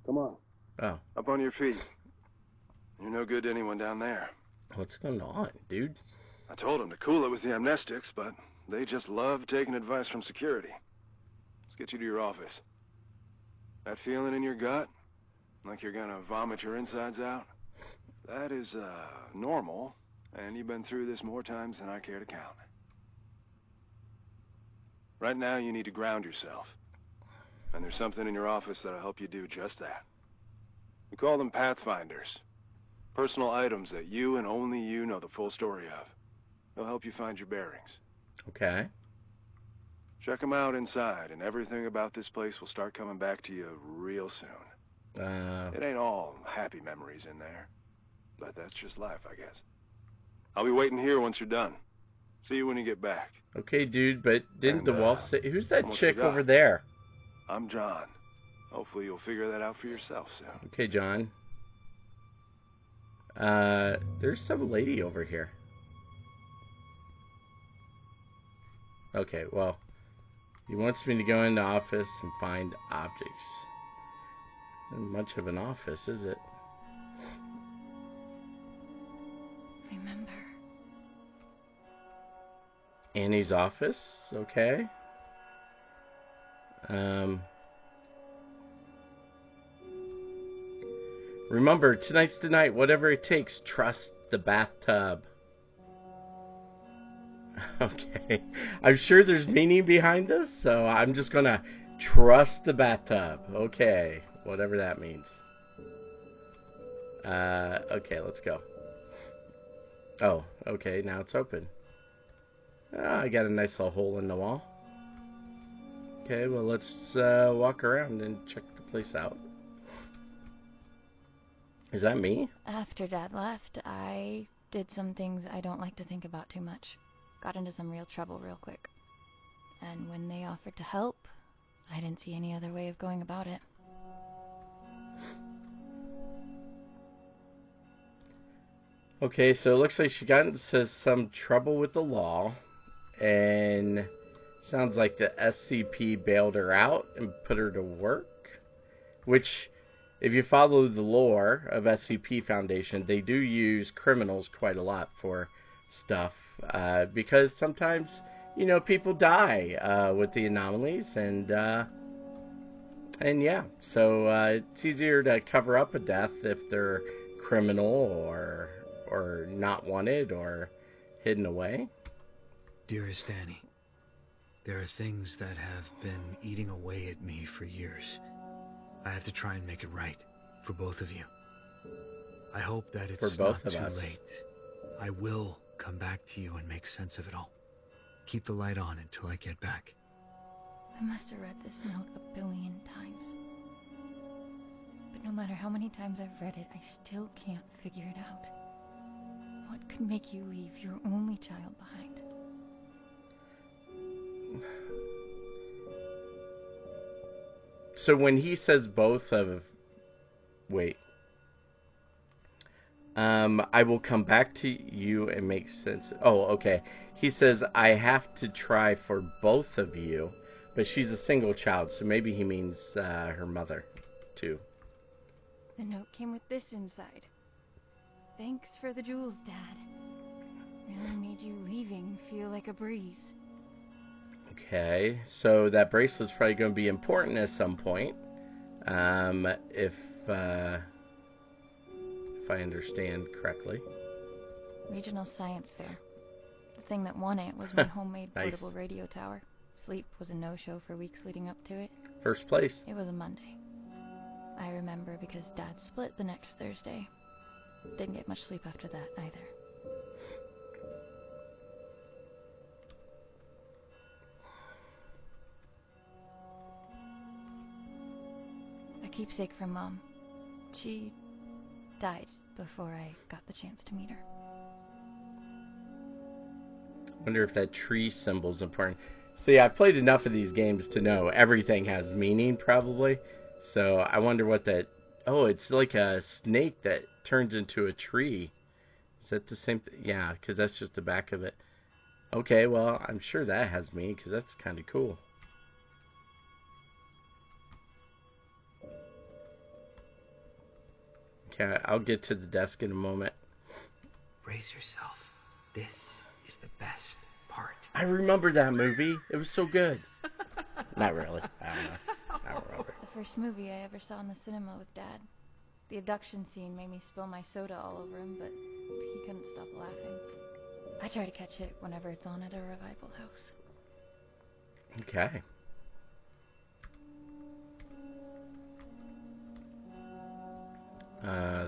Come on. Oh. Up on your feet. You're no good to anyone down there. What's going on, dude? I told them to cool it with the amnestics, but they just love taking advice from security. Let's get you to your office. That feeling in your gut, like you're gonna vomit your insides out, that is, normal, and you've been through this more times than I care to count. Right now, you need to ground yourself. And there's something in your office that'll help you do just that. We call them Pathfinders. Personal items that you and only you know the full story of. They'll help you find your bearings. Okay. Check them out inside, and everything about this place will start coming back to you real soon. It ain't all happy memories in there, but that's just life, I guess. I'll be waiting here once you're done. See you when you get back. Okay, dude, but didn't the wolf say... Who's that chick over there? I'm John. Hopefully you'll figure that out for yourself soon. Okay, John. There's some lady over here. Okay, well, he wants me to go in the office and find objects. Not much of an office, is it? Remember. Annie's office, okay. Remember, tonight's the night, whatever it takes, trust the bathtub. Okay, I'm sure there's meaning behind this, so I'm just gonna trust the bathtub. Okay, whatever that means. Okay, let's go. Oh, okay, now it's open. I got a nice little hole in the wall. Okay, well, let's walk around and check the place out. Is that me? After Dad left, I did some things I don't like to think about too much. Got into some real trouble real quick. And when they offered to help, I didn't see any other way of going about it. Okay, so it looks like she got into some trouble with the law. And sounds like the SCP bailed her out and put her to work. Which, if you follow the lore of SCP Foundation, they do use criminals quite a lot for stuff. Because sometimes, you know, people die with the anomalies. And yeah, so it's easier to cover up a death if they're criminal or not wanted or hidden away. Dearest Annie, there are things that have been eating away at me for years. I have to try and make it right for both of you. I hope that it's not too late. I will come back to you and make sense of it all. Keep the light on until I get back. I must have read this note 1 billion times. But no matter how many times I've read it, I still can't figure it out. What could make you leave your only child behind? So when he says both of... Wait. I will come back to you and make sense... Oh, okay. He says, I have to try for both of you. But she's a single child, so maybe he means her mother, too. The note came with this inside. Thanks for the jewels, Dad. Really made you leaving feel like a breeze. Okay, so that bracelet's probably going to be important at some point. If I understand correctly. Regional Science Fair. The thing that won it was my homemade Nice. portable radio tower. Sleep was a no-show for weeks leading up to it. First place. It was a Monday. I remember because Dad split the next Thursday. Didn't get much sleep after that either. A keepsake from Mom. She died before I got the chance to meet her. Wonder if that tree symbol's important. See, I've played enough of these games to know everything has meaning, probably. So I wonder what that... Oh, it's like a snake that turns into a tree. Is that the same thing? Yeah, because that's just the back of it. Okay, well, I'm sure that has meaning, because that's kind of cool. Okay, I'll get to the desk in a moment. Brace yourself. This is the best part. I remember that movie. It was so good. Not really. I don't know. I don't remember. The first movie I ever saw in the cinema with Dad. The abduction scene made me spill my soda all over him, but he couldn't stop laughing. I try to catch it whenever it's on at a revival house. Okay.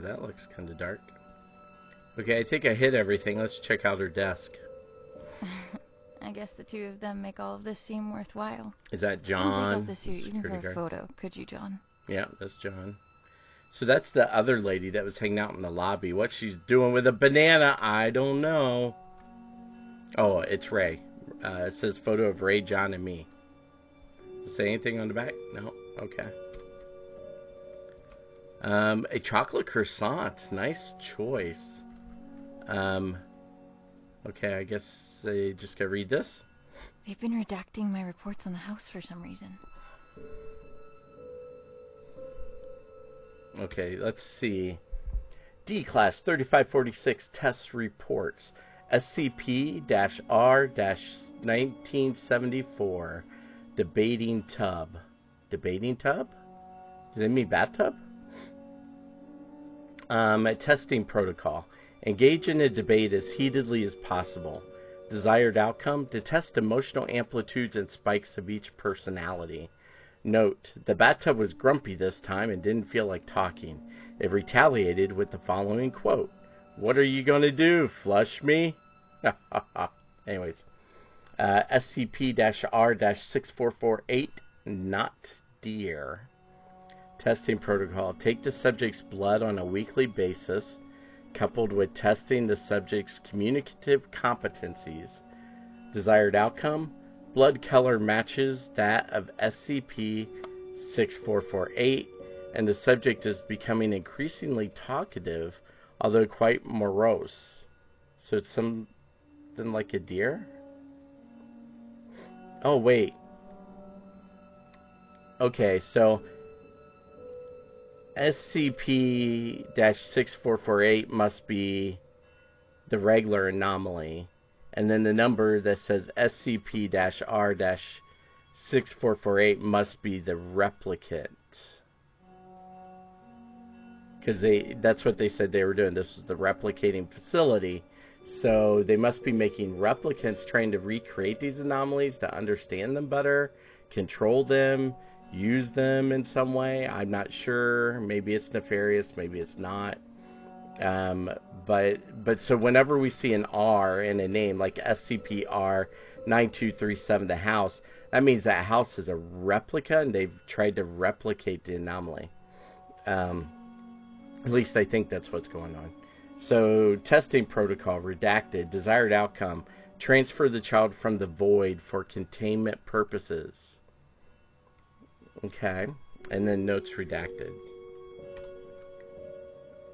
That looks kind of dark. Okay, I think I hit everything. Let's check out her desk. I guess the two of them make all of this seem worthwhile. Is that Don't John? take off the suit even for Security a guard? photo, could you, John? Yeah, that's John. So that's the other lady that was hanging out in the lobby. What she's doing with a banana, I don't know. Oh, it's Ray. It says photo of Ray, John, and me. Does it say anything on the back? No? Okay. A chocolate croissant. Nice choice. Okay, I guess I just gotta read this. They've been redacting my reports on the house for some reason. Okay, let's see. D-Class 3546 Test Reports. SCP-R-1974. Debating Tub. Debating Tub? Do they mean bathtub? A testing protocol. Engage in a debate as heatedly as possible. Desired outcome, to test emotional amplitudes and spikes of each personality. Note, the bathtub was grumpy this time and didn't feel like talking. It retaliated with the following quote. What are you going to do, flush me? Anyways, SCP-R-6448, not deer. Testing protocol. Take the subject's blood on a weekly basis, coupled with testing the subject's communicative competencies. Desired outcome, blood color matches that of SCP-6448, and the subject is becoming increasingly talkative, although quite morose. So it's something like a deer? Oh, wait. Okay, so SCP-6448 must be the regular anomaly. And then the number that says SCP-R-6448 must be the replicant. Because that's what they said they were doing. This was the replicating facility. So they must be making replicants trying to recreate these anomalies to understand them better, control them, use them in some way. I'm not sure. Maybe it's nefarious, maybe it's not. But so whenever we see an R in a name like SCP-R-9237, the house, that means that house is a replica and they've tried to replicate the anomaly. At least I think that's what's going on. So, testing protocol redacted. Desired outcome, transfer the child from the void for containment purposes. Okay. And then notes redacted.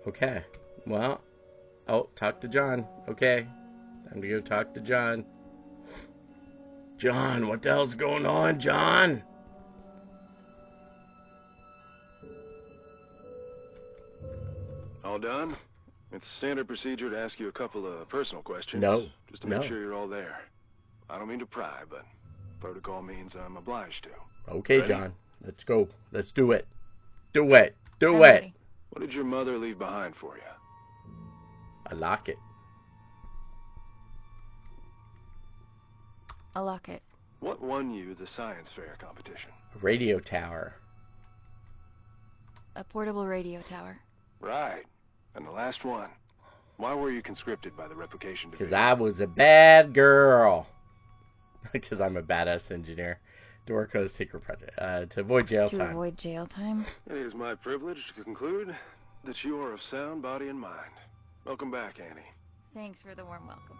Okay. Well. Oh, talk to John. Okay. Time to go talk to John. John, what the hell's going on, John? All done? It's standard procedure to ask you a couple of personal questions. No. Just to make sure you're all there. I don't mean to pry, but protocol means I'm obliged to. Okay, Ready? John. Let's go. Let's do it. Do it. Do I'm it. ready. What did your mother leave behind for you? I lock it. A locket. What won you the science fair competition? A radio tower. A portable radio tower. Right. And the last one. Why were you conscripted by the Replication Division? Because I was a bad girl. Because I'm a badass engineer. To work on a secret project. To avoid jail time. To avoid jail time? It is my privilege to conclude that you are of sound body and mind. Welcome back, Annie. Thanks for the warm welcome.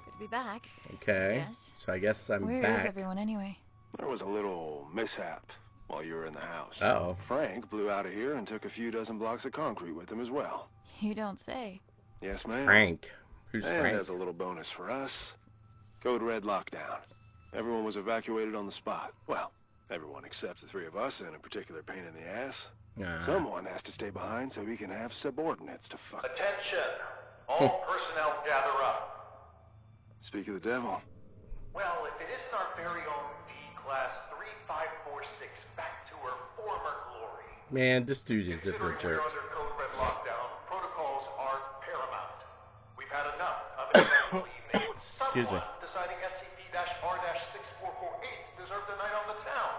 Good to be back. Okay. Yes. So I guess I'm Where back. is everyone anyway? There was a little mishap while you were in the house. Uh-oh. Frank blew out of here and took a few dozen blocks of concrete with him as well. You don't say. Yes, ma'am. Frank. Who's And Frank? as a little bonus for us, Code Red lockdown. Everyone was evacuated on the spot. Well, Everyone except the three of us in a particular pain in the ass. Ah. Someone has to stay behind so we can have subordinates to fuck. Attention! All personnel gather up. Speak of the devil. Well, if it isn't our very own D-Class 3546 back to her former glory. Man, this dude is a Considering jerk. we're under code red lockdown, protocols are paramount. We've had enough of an eventful evening with Excuse me. someone deciding SCP-R-6448 deserves a night on the town.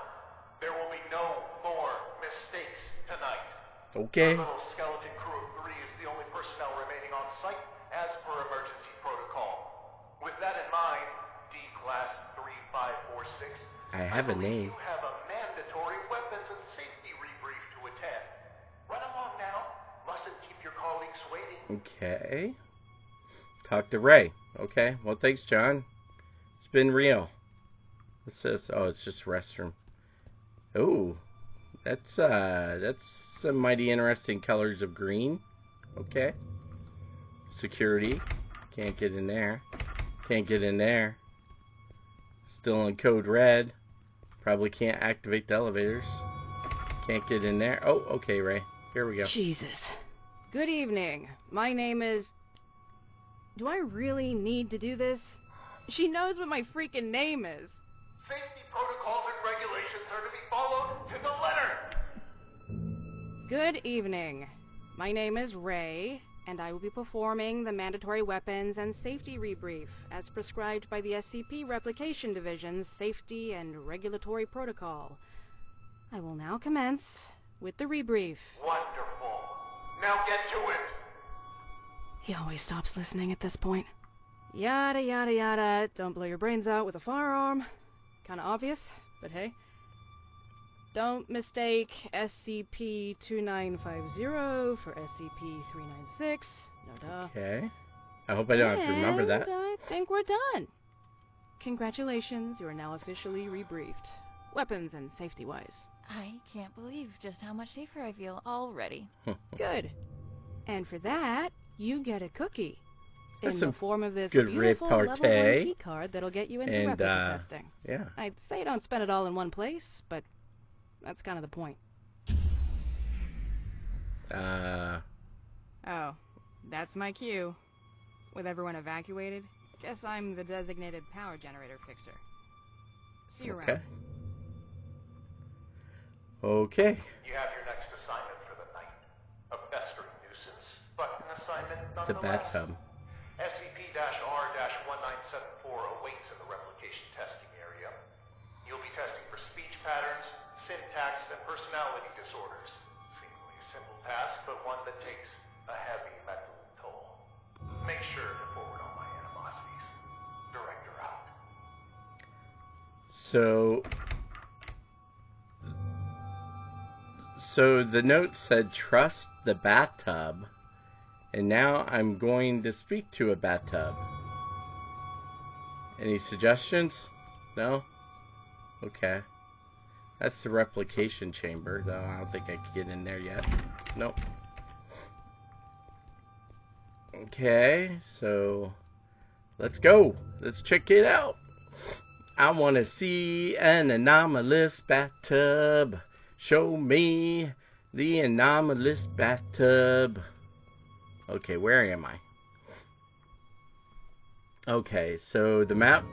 There will be no more mistakes tonight. Okay. Our little skeleton crew of 3 is the only personnel remaining on site as per emergency protocol. With that in mind, D-Class 3546, I have a name. You have a mandatory weapons and safety rebrief to attend. Run along now. Mustn't keep your colleagues waiting. Okay. Talk to Ray. Okay. Well, thanks, John. It's been real. What's this? Oh, it's just restroom. Oh, that's some mighty interesting colors of green. Okay. Security. Can't get in there. Can't get in there. Still in code red. Probably can't activate the elevators. Can't get in there. Oh, okay, Ray. Here we go. Jesus. Good evening. My name is... Do I really need to do this? She knows what my freaking name is. Safety protocols and regulations are to be followed to the letter. Good evening. My name is Ray, and I will be performing the mandatory weapons and safety rebrief as prescribed by the SCP Replication Division's Safety and Regulatory Protocol. I will now commence with the rebrief. Wonderful. Now get to it. He always stops listening at this point. Yada yada yada, don't blow your brains out with a firearm. Kinda obvious, but hey. Don't mistake SCP-2950 for SCP-396. No duh. Okay. I hope I don't have to remember that. And I think we're done. Congratulations, you are now officially rebriefed. Weapons and safety-wise. I can't believe just how much safer I feel already. Good. And for that, you get a cookie. That's In some the form of this good beautiful level 1 repartee. key card that'll get you into And, replica testing. Yeah. I'd say don't spend it all in one place, but that's kind of the point. Oh, that's my cue. With everyone evacuated, guess I'm the designated power generator fixer. See you Okay. around. Okay. You have your next assignment for the night. A festering nuisance, but an assignment The nonetheless. bathtub. SCP-R-1974 awaits in the replication testing area. You'll be testing for speech patterns, syntax, and personality disorders. Seemingly a simple task, but one that takes a heavy mental toll. Make sure to forward all my animosities. Director out. So the note said trust the bathtub, and now I'm going to speak to a bathtub. Any suggestions? No? Okay. That's the replication chamber, though I don't think I can get in there yet. Nope. Okay, so let's go. Let's check it out. I want to see an anomalous bathtub. Show me the anomalous bathtub. Okay, where am I? Okay, so the map.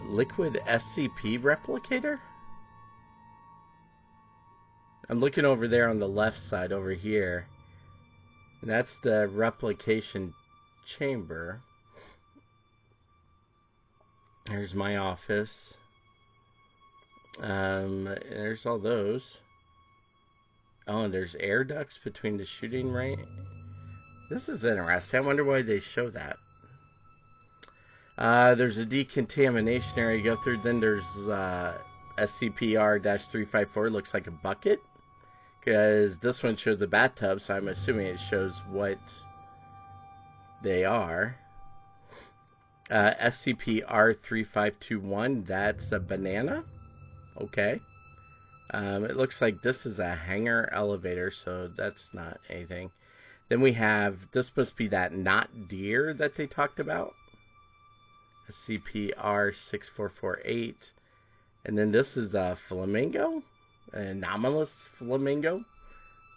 Liquid SCP replicator? I'm looking over there on the left side over here. And that's the replication chamber. There's my office. There's all those. Oh, and there's air ducts between the shooting range. This is interesting. I wonder why they show that. There's a decontamination area you go through. Then there's SCP-R-354. Looks like a bucket. Because this one shows a bathtub, so I'm assuming it shows what they are. SCP-R-3521. That's a banana. Okay. It looks like this is a hangar elevator, so that's not anything. Then we have, this must be that not deer that they talked about. SCP-R-6448. And then this is a flamingo, an anomalous flamingo.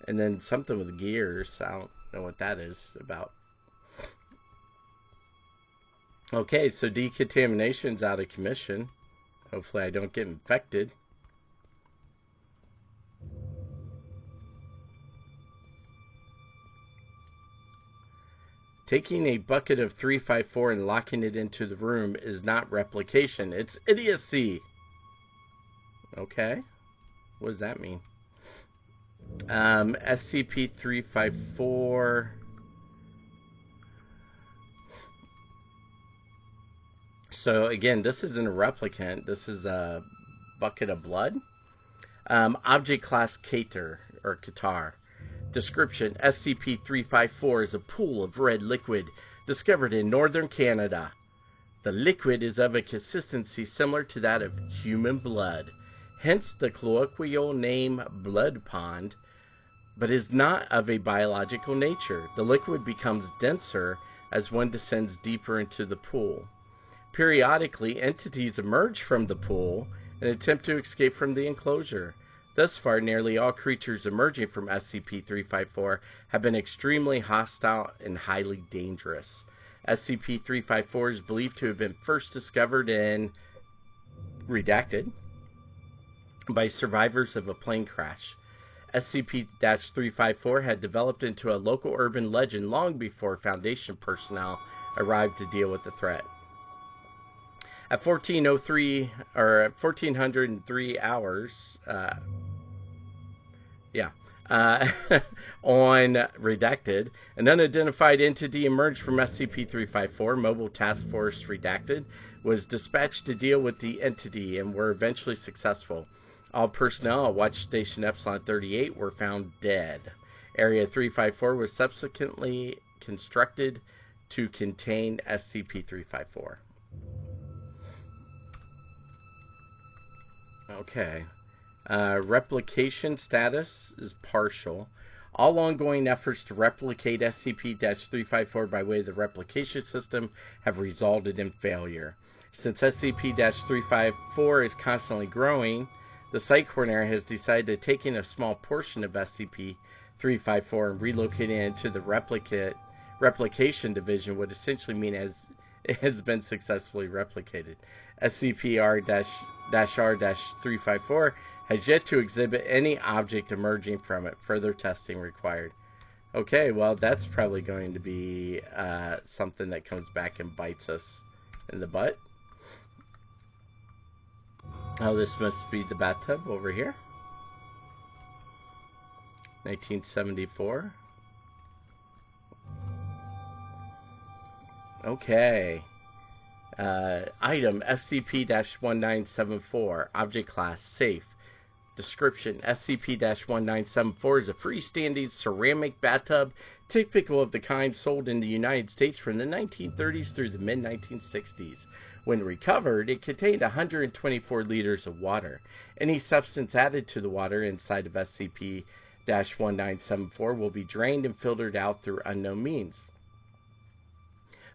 And then something with gears. I don't know what that is about. Okay, so decontamination's out of commission. Hopefully I don't get infected. Taking a bucket of 354 and locking it into the room is not replication. It's idiocy. Okay. What does that mean? SCP-354. So again, this isn't a replicant. This is a bucket of blood. Object class Cater or Qatar. Description: SCP-354 is a pool of red liquid discovered in northern Canada. The liquid is of a consistency similar to that of human blood, hence the colloquial name blood pond, but is not of a biological nature. The liquid becomes denser as one descends deeper into the pool. Periodically, entities emerge from the pool and attempt to escape from the enclosure. Thus far, nearly all creatures emerging from SCP-354 have been extremely hostile and highly dangerous. SCP-354 is believed to have been first discovered in redacted by survivors of a plane crash. SCP-354 had developed into a local urban legend long before Foundation personnel arrived to deal with the threat. At 1403 hours, on Redacted, an unidentified entity emerged from SCP-354. Mobile Task Force Redacted was dispatched to deal with the entity and were eventually successful. All personnel at Watch Station Epsilon 38 were found dead. Area 354 was subsequently constructed to contain SCP-354. Okay. Replication status is partial. All ongoing efforts to replicate SCP-354 by way of the replication system have resulted in failure. Since SCP-354 is constantly growing, the site coordinator has decided that taking a small portion of SCP-354 and relocating it into the Replication Division would essentially mean it has been successfully replicated. SCP-R-354 has yet to exhibit any object emerging from it. Further testing required. Okay, well, that's probably going to be something that comes back and bites us in the butt. Oh, this must be the bathtub over here. 1974. Okay. Item SCP-1974. Object class safe. Description: SCP-1974 is a freestanding ceramic bathtub typical of the kind sold in the United States from the 1930s through the mid-1960s. When recovered, it contained 124 liters of water. Any substance added to the water inside of SCP-1974 will be drained and filtered out through unknown means.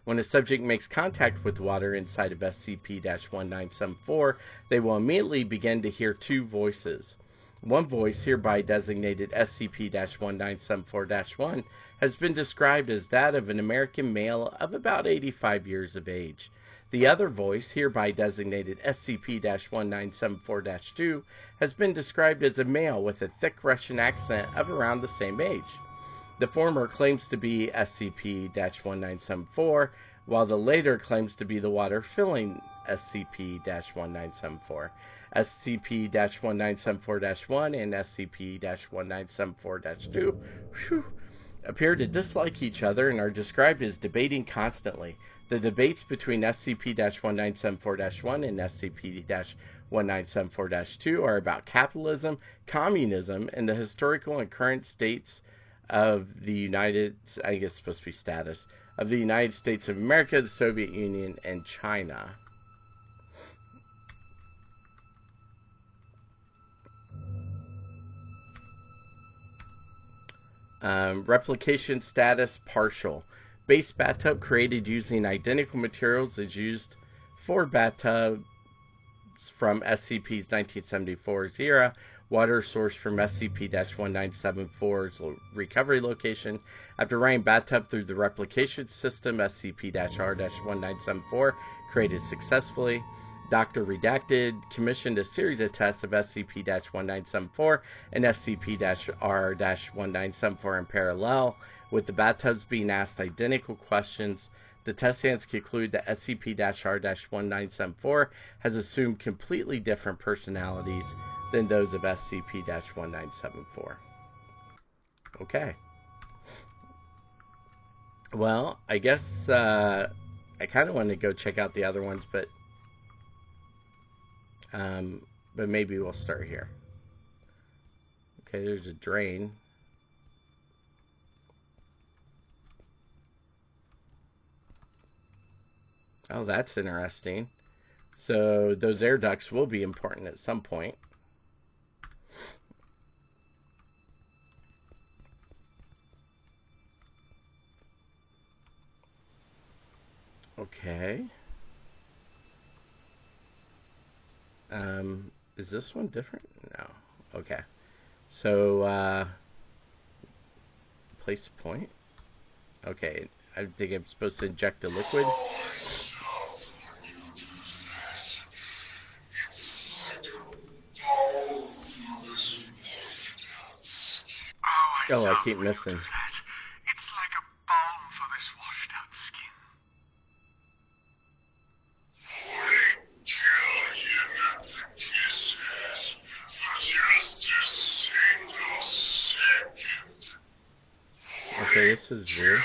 When a subject makes contact with water inside of SCP-1974, they will immediately begin to hear two voices. One voice, hereby designated SCP-1974-1, has been described as that of an American male of about 85 years of age. The other voice, hereby designated SCP-1974-2, has been described as a male with a thick Russian accent of around the same age. The former claims to be SCP-1974, while the later claims to be the water filling SCP-1974. SCP-1974-1 and SCP-1974-2 appear to dislike each other and are described as debating constantly. The debates between SCP-1974-1 and SCP-1974-2 are about capitalism, communism, and the historical and current states of the United States of America, the Soviet Union, and China. Replication status partial. Base bathtub created using identical materials as used for bathtub from SCP's 1974's era, water source from SCP-1974's recovery location. After running bathtub through the replication system, SCP-R-1974 created successfully. Dr. Redacted commissioned a series of tests of SCP-1974 and SCP-R-1974 in parallel, with the bathtubs being asked identical questions. The test stands conclude that SCP-R-1974 has assumed completely different personalities than those of SCP-1974. Okay. Well, I guess I kind of want to go check out the other ones, but maybe we'll start here. Okay, there's a drain. Oh, that's interesting. So those air ducts will be important at some point. Okay. Is this one different? No. Okay. So, place a point. Okay. I think I'm supposed to inject a liquid. Oh, I keep missing. It's like a balm for this washed out skin. Okay, this is weird.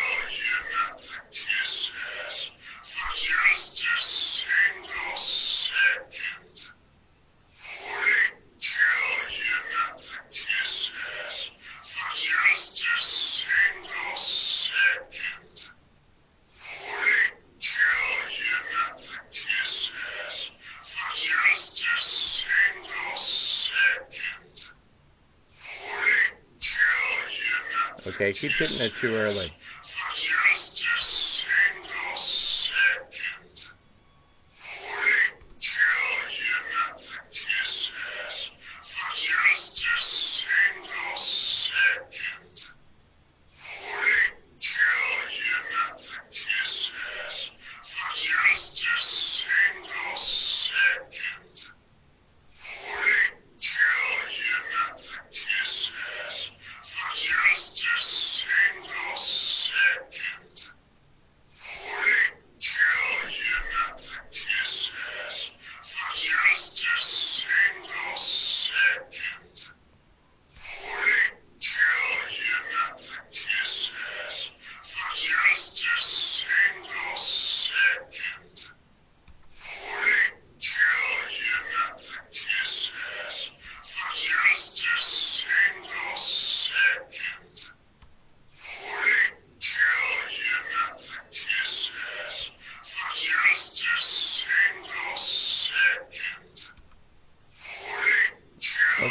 Okay, I keep hitting it too early.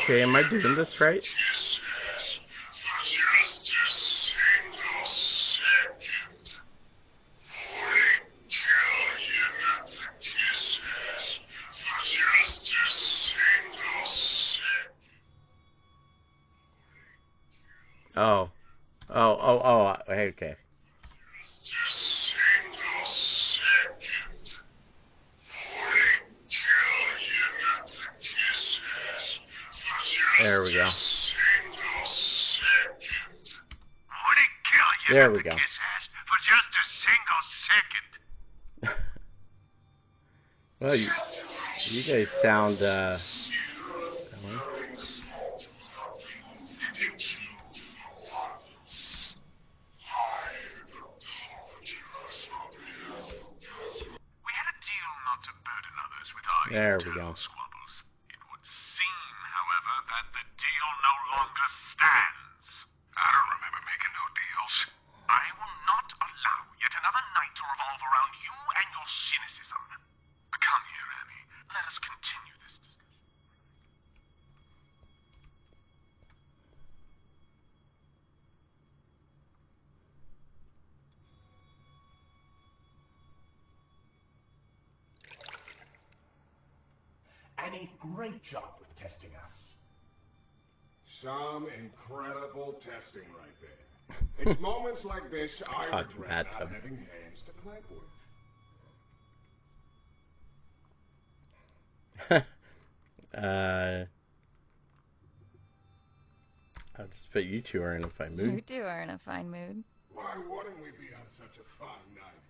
Okay, am I doing this right? Oh, okay. There we go. There we go. For just a single second. Well, you guys sound, there we go. Squabbles. It would seem, however, that the deal no longer stands. I don't remember making no deals. I will not allow yet another night to revolve around you and your cynicism. Come here, Annie. Let us continue this discussion. Annie, great job with testing us. Some incredible testing right there. It's moments like this I regret not having hands to clap with. I suspect you two are in a fine mood. You two are in a fine mood. Why wouldn't we be on such a fine night?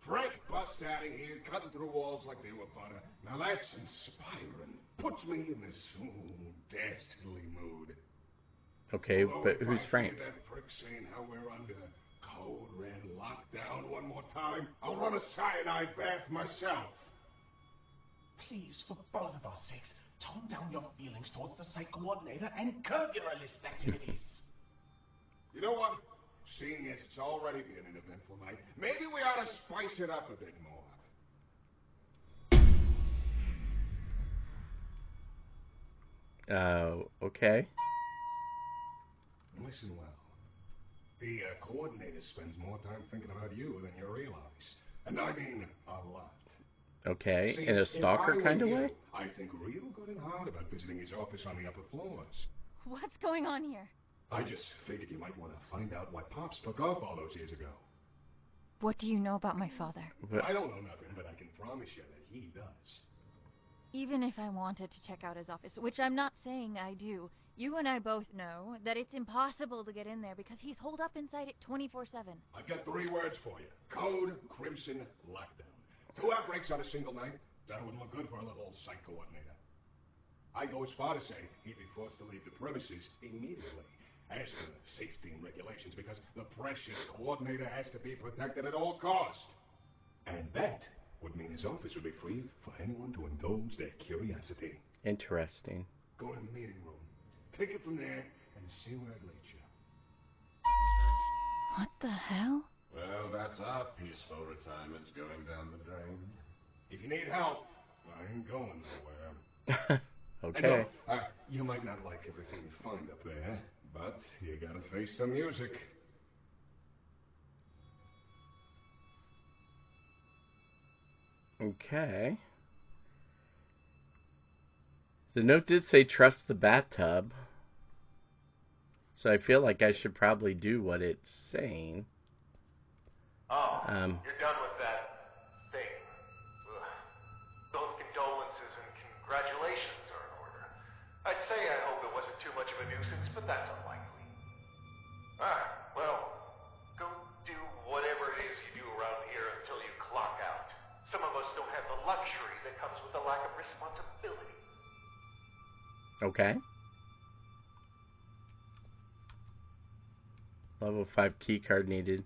Frank bust out of here, cutting through walls like they were butter. Now that's inspiring. Puts me in this dastardly mood. Okay, but who's Frank? That prick saying how we're under code red lockdown one more time, I'll run a cyanide bath myself. Please, for both of our sakes, tone down your feelings towards the site coordinator and curb your illicit activities. You know what? Seeing as it's already been an eventful night, maybe we ought to spice it up a bit more. Okay. Listen well. The coordinator spends more time thinking about you than you realize. And I mean a lot. Okay, See, in a stalker kind of way? I think real good and hard about visiting his office on the upper floors. What's going on here? I just figured you might want to find out why Pops took off all those years ago. What do you know about my father? I don't know nothing, but I can promise you that he does. Even if I wanted to check out his office, which I'm not saying I do, you and I both know that it's impossible to get in there because he's holed up inside it 24/7. I've got 3 words for you. Code Crimson Lockdown. 2 outbreaks on a single night? That wouldn't look good for a little old site coordinator. I go as far to say he'd be forced to leave the premises immediately. As for safety and regulations, because the precious coordinator has to be protected at all costs. And that would mean his office would be free for anyone to indulge their curiosity. Interesting. Go to the meeting room. Take it from there and see where it leads you. What the hell? Well, that's our peaceful retirement going down the drain. If you need help, I ain't going nowhere. Okay. And no, you might not like everything you find up there, but you gotta face the music. Okay. The note did say trust the bathtub. So I feel like I should probably do what it's saying. Oh, you're done with that thing. Ugh. Both condolences and congratulations are in order. I'd say I hope it wasn't too much of a nuisance, but that's unlikely. Alright, well, go do whatever it is you do around here until you clock out. Some of us don't have the luxury that comes with a lack of responsibility. Okay. Level 5 key card needed.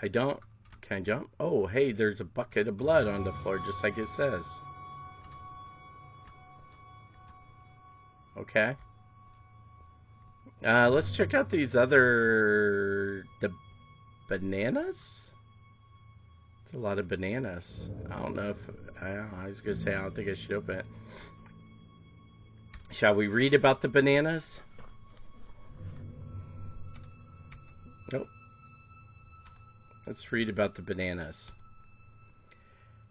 I don't. Can I jump? Oh, hey, there's a bucket of blood on the floor, just like it says. Okay. Let's check out these other... the bananas? It's a lot of bananas. I don't know if... I was going to say, I don't think I should open it. Shall we read about the bananas? Nope. Let's read about the bananas.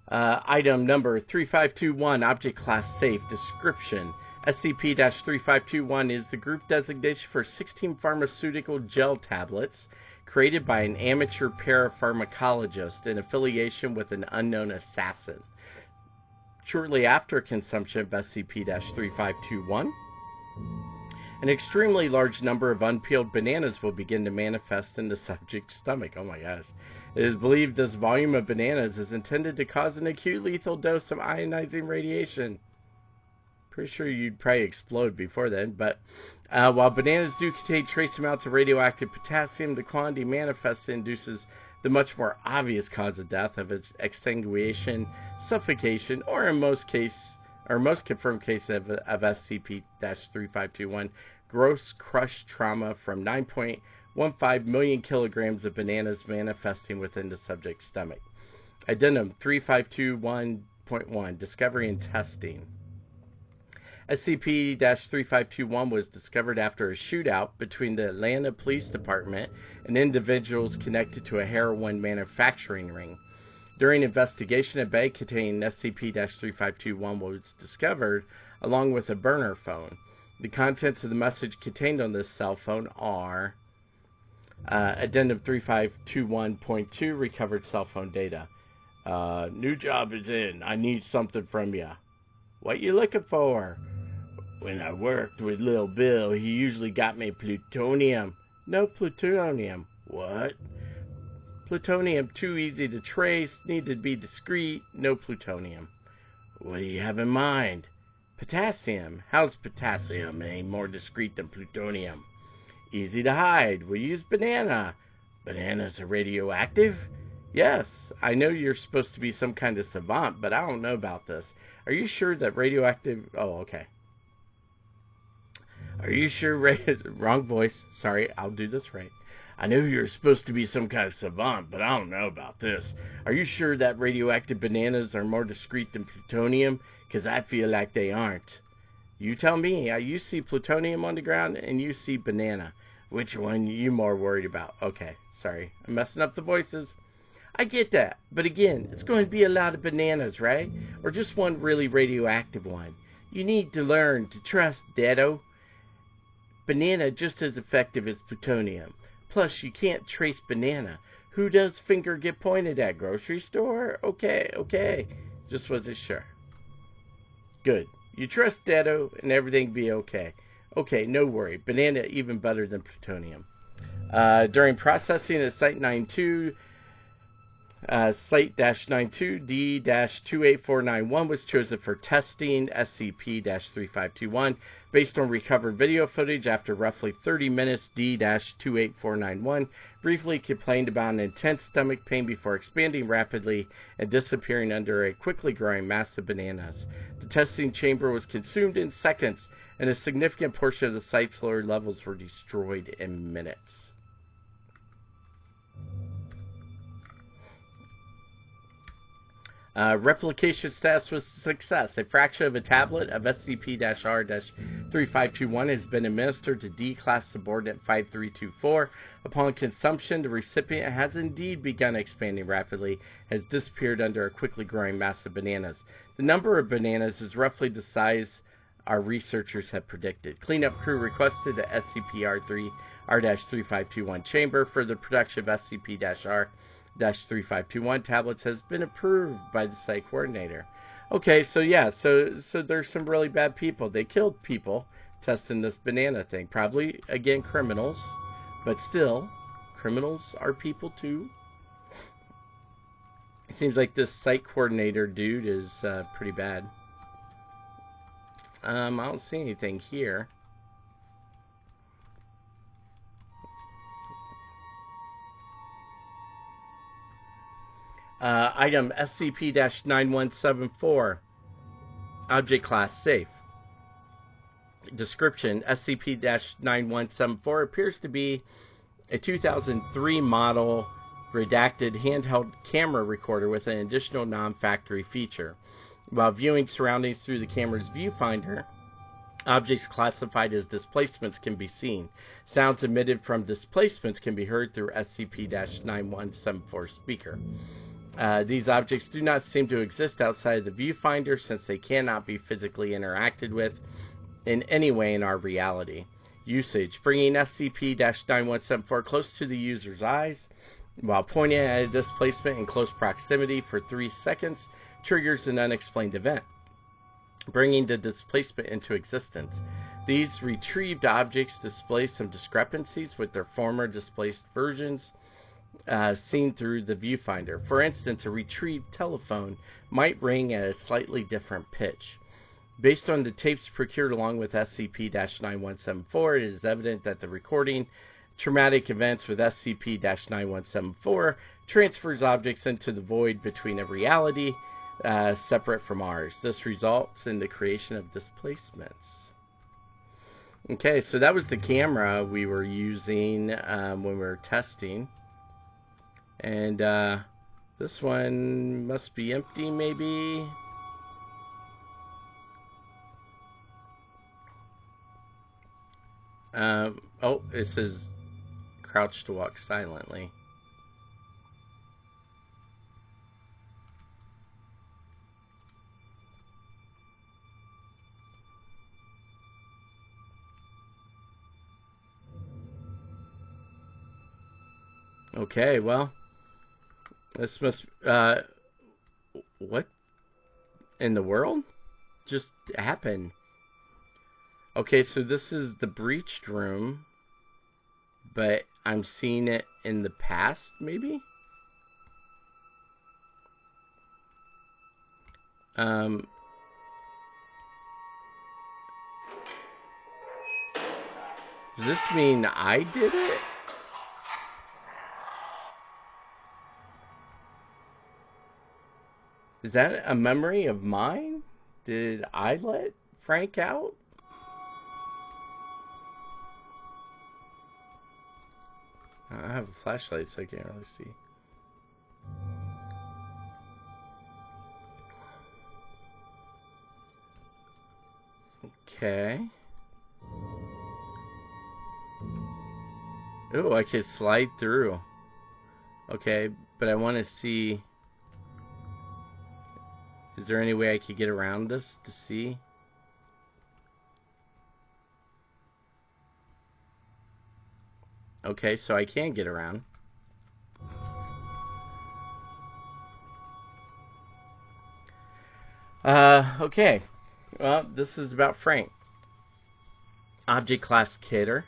Item number 3521, object class safe. Description: SCP-3521 is the group designation for 16 pharmaceutical gel tablets created by an amateur parapharmacologist in affiliation with an unknown assassin. Shortly after consumption of SCP-3521, an extremely large number of unpeeled bananas will begin to manifest in the subject's stomach. Oh my gosh. It is believed this volume of bananas is intended to cause an acute lethal dose of ionizing radiation. Pretty sure you'd probably explode before then, but while bananas do contain trace amounts of radioactive potassium, the quantity manifested induces the much more obvious cause of death of its exsanguination, suffocation, or in most confirmed cases of SCP-3521, gross crush trauma from 9.15 million kilograms of bananas manifesting within the subject's stomach. Addendum 3521.1, Discovery and Testing. SCP-3521 was discovered after a shootout between the Atlanta Police Department and individuals connected to a heroin manufacturing ring. During investigation, a bag containing SCP-3521 was discovered along with a burner phone. The contents of the message contained on this cell phone are Addendum 3521.2, recovered cell phone data. New job is in. I need something from ya. What you looking for? When I worked with Lil Bill, he usually got me plutonium. No plutonium. What? Plutonium too easy to trace, need to be discreet. No plutonium. What do you have in mind? Potassium. How's potassium any more discreet than plutonium? Easy to hide. We use banana. Bananas are radioactive? Yes, I know you're supposed to be some kind of savant, but I don't know about this. Are you sure that radioactive... Oh, okay. Are you sure... Wrong voice. Sorry, I'll do this right. I know you're supposed to be some kind of savant, but I don't know about this. Are you sure that radioactive bananas are more discreet than plutonium? Because I feel like they aren't. You tell me. You see plutonium on the ground, and you see banana. Which one are you more worried about? Okay, sorry. I'm messing up the voices. I get that. But again, it's going to be a lot of bananas, right? Or just one really radioactive one. You need to learn to trust, Daddo. Banana just as effective as plutonium. Plus, you can't trace banana. Who does finger get pointed at? Grocery store? Okay. Just wasn't sure. Good. You trust Daddo and everything be okay. Okay, no worry. Banana even better than plutonium. During processing at Site 92, Site-92 D-28491 was chosen for testing SCP-3521 based on recovered video footage. After roughly 30 minutes, D-28491 briefly complained about an intense stomach pain before expanding rapidly and disappearing under a quickly growing mass of bananas. The testing chamber was consumed in seconds, and a significant portion of the site's lower levels were destroyed in minutes. Replication status was a success. A fraction of a tablet of SCP-R-3521 has been administered to D-Class Subordinate 5324. Upon consumption, the recipient has indeed begun expanding rapidly, has disappeared under a quickly growing mass of bananas. The number of bananas is roughly the size our researchers have predicted. Cleanup crew requested the SCP-R-3521 chamber for the production of SCP-R-3521 tablets has been approved by the site coordinator. Okay, so yeah, so there's some really bad people. They killed people testing this banana thing. Probably, again, criminals. But still, criminals are people too. It seems like this site coordinator dude is pretty bad. I don't see anything here. Item SCP-9174. Object Class Safe. Description: SCP-9174 appears to be a 2003 model redacted handheld camera recorder with an additional non-factory feature. While viewing surroundings through the camera's viewfinder, objects classified as displacements can be seen. Sounds emitted from displacements can be heard through SCP-9174 speaker. These objects do not seem to exist outside of the viewfinder since they cannot be physically interacted with in any way in our reality. Usage: bringing SCP-9174 close to the user's eyes while pointing at a displacement in close proximity for 3 seconds triggers an unexplained event, bringing the displacement into existence. These retrieved objects display some discrepancies with their former displaced versions seen through the viewfinder. For instance, a retrieved telephone might ring at a slightly different pitch. Based on the tapes procured along with SCP-9174, it is evident that the recording traumatic events with SCP-9174 transfers objects into the void between a reality separate from ours. This results in the creation of displacements. Okay, so that was the camera we were using when we were testing. And this one must be empty, maybe. Oh, it says crouch to walk silently. Okay, well, this must, what in the world just happened? Okay, so this is the breached room, but I'm seeing it in the past, maybe? Does this mean I did it? Is that a memory of mine? Did I let Frank out? I have a flashlight, so I can't really see. Okay. Oh, I can slide through. Okay, but I want to see... Is there any way I could get around this to see? Okay, so I can get around. Okay. Well, this is about Frank. Object class Keter.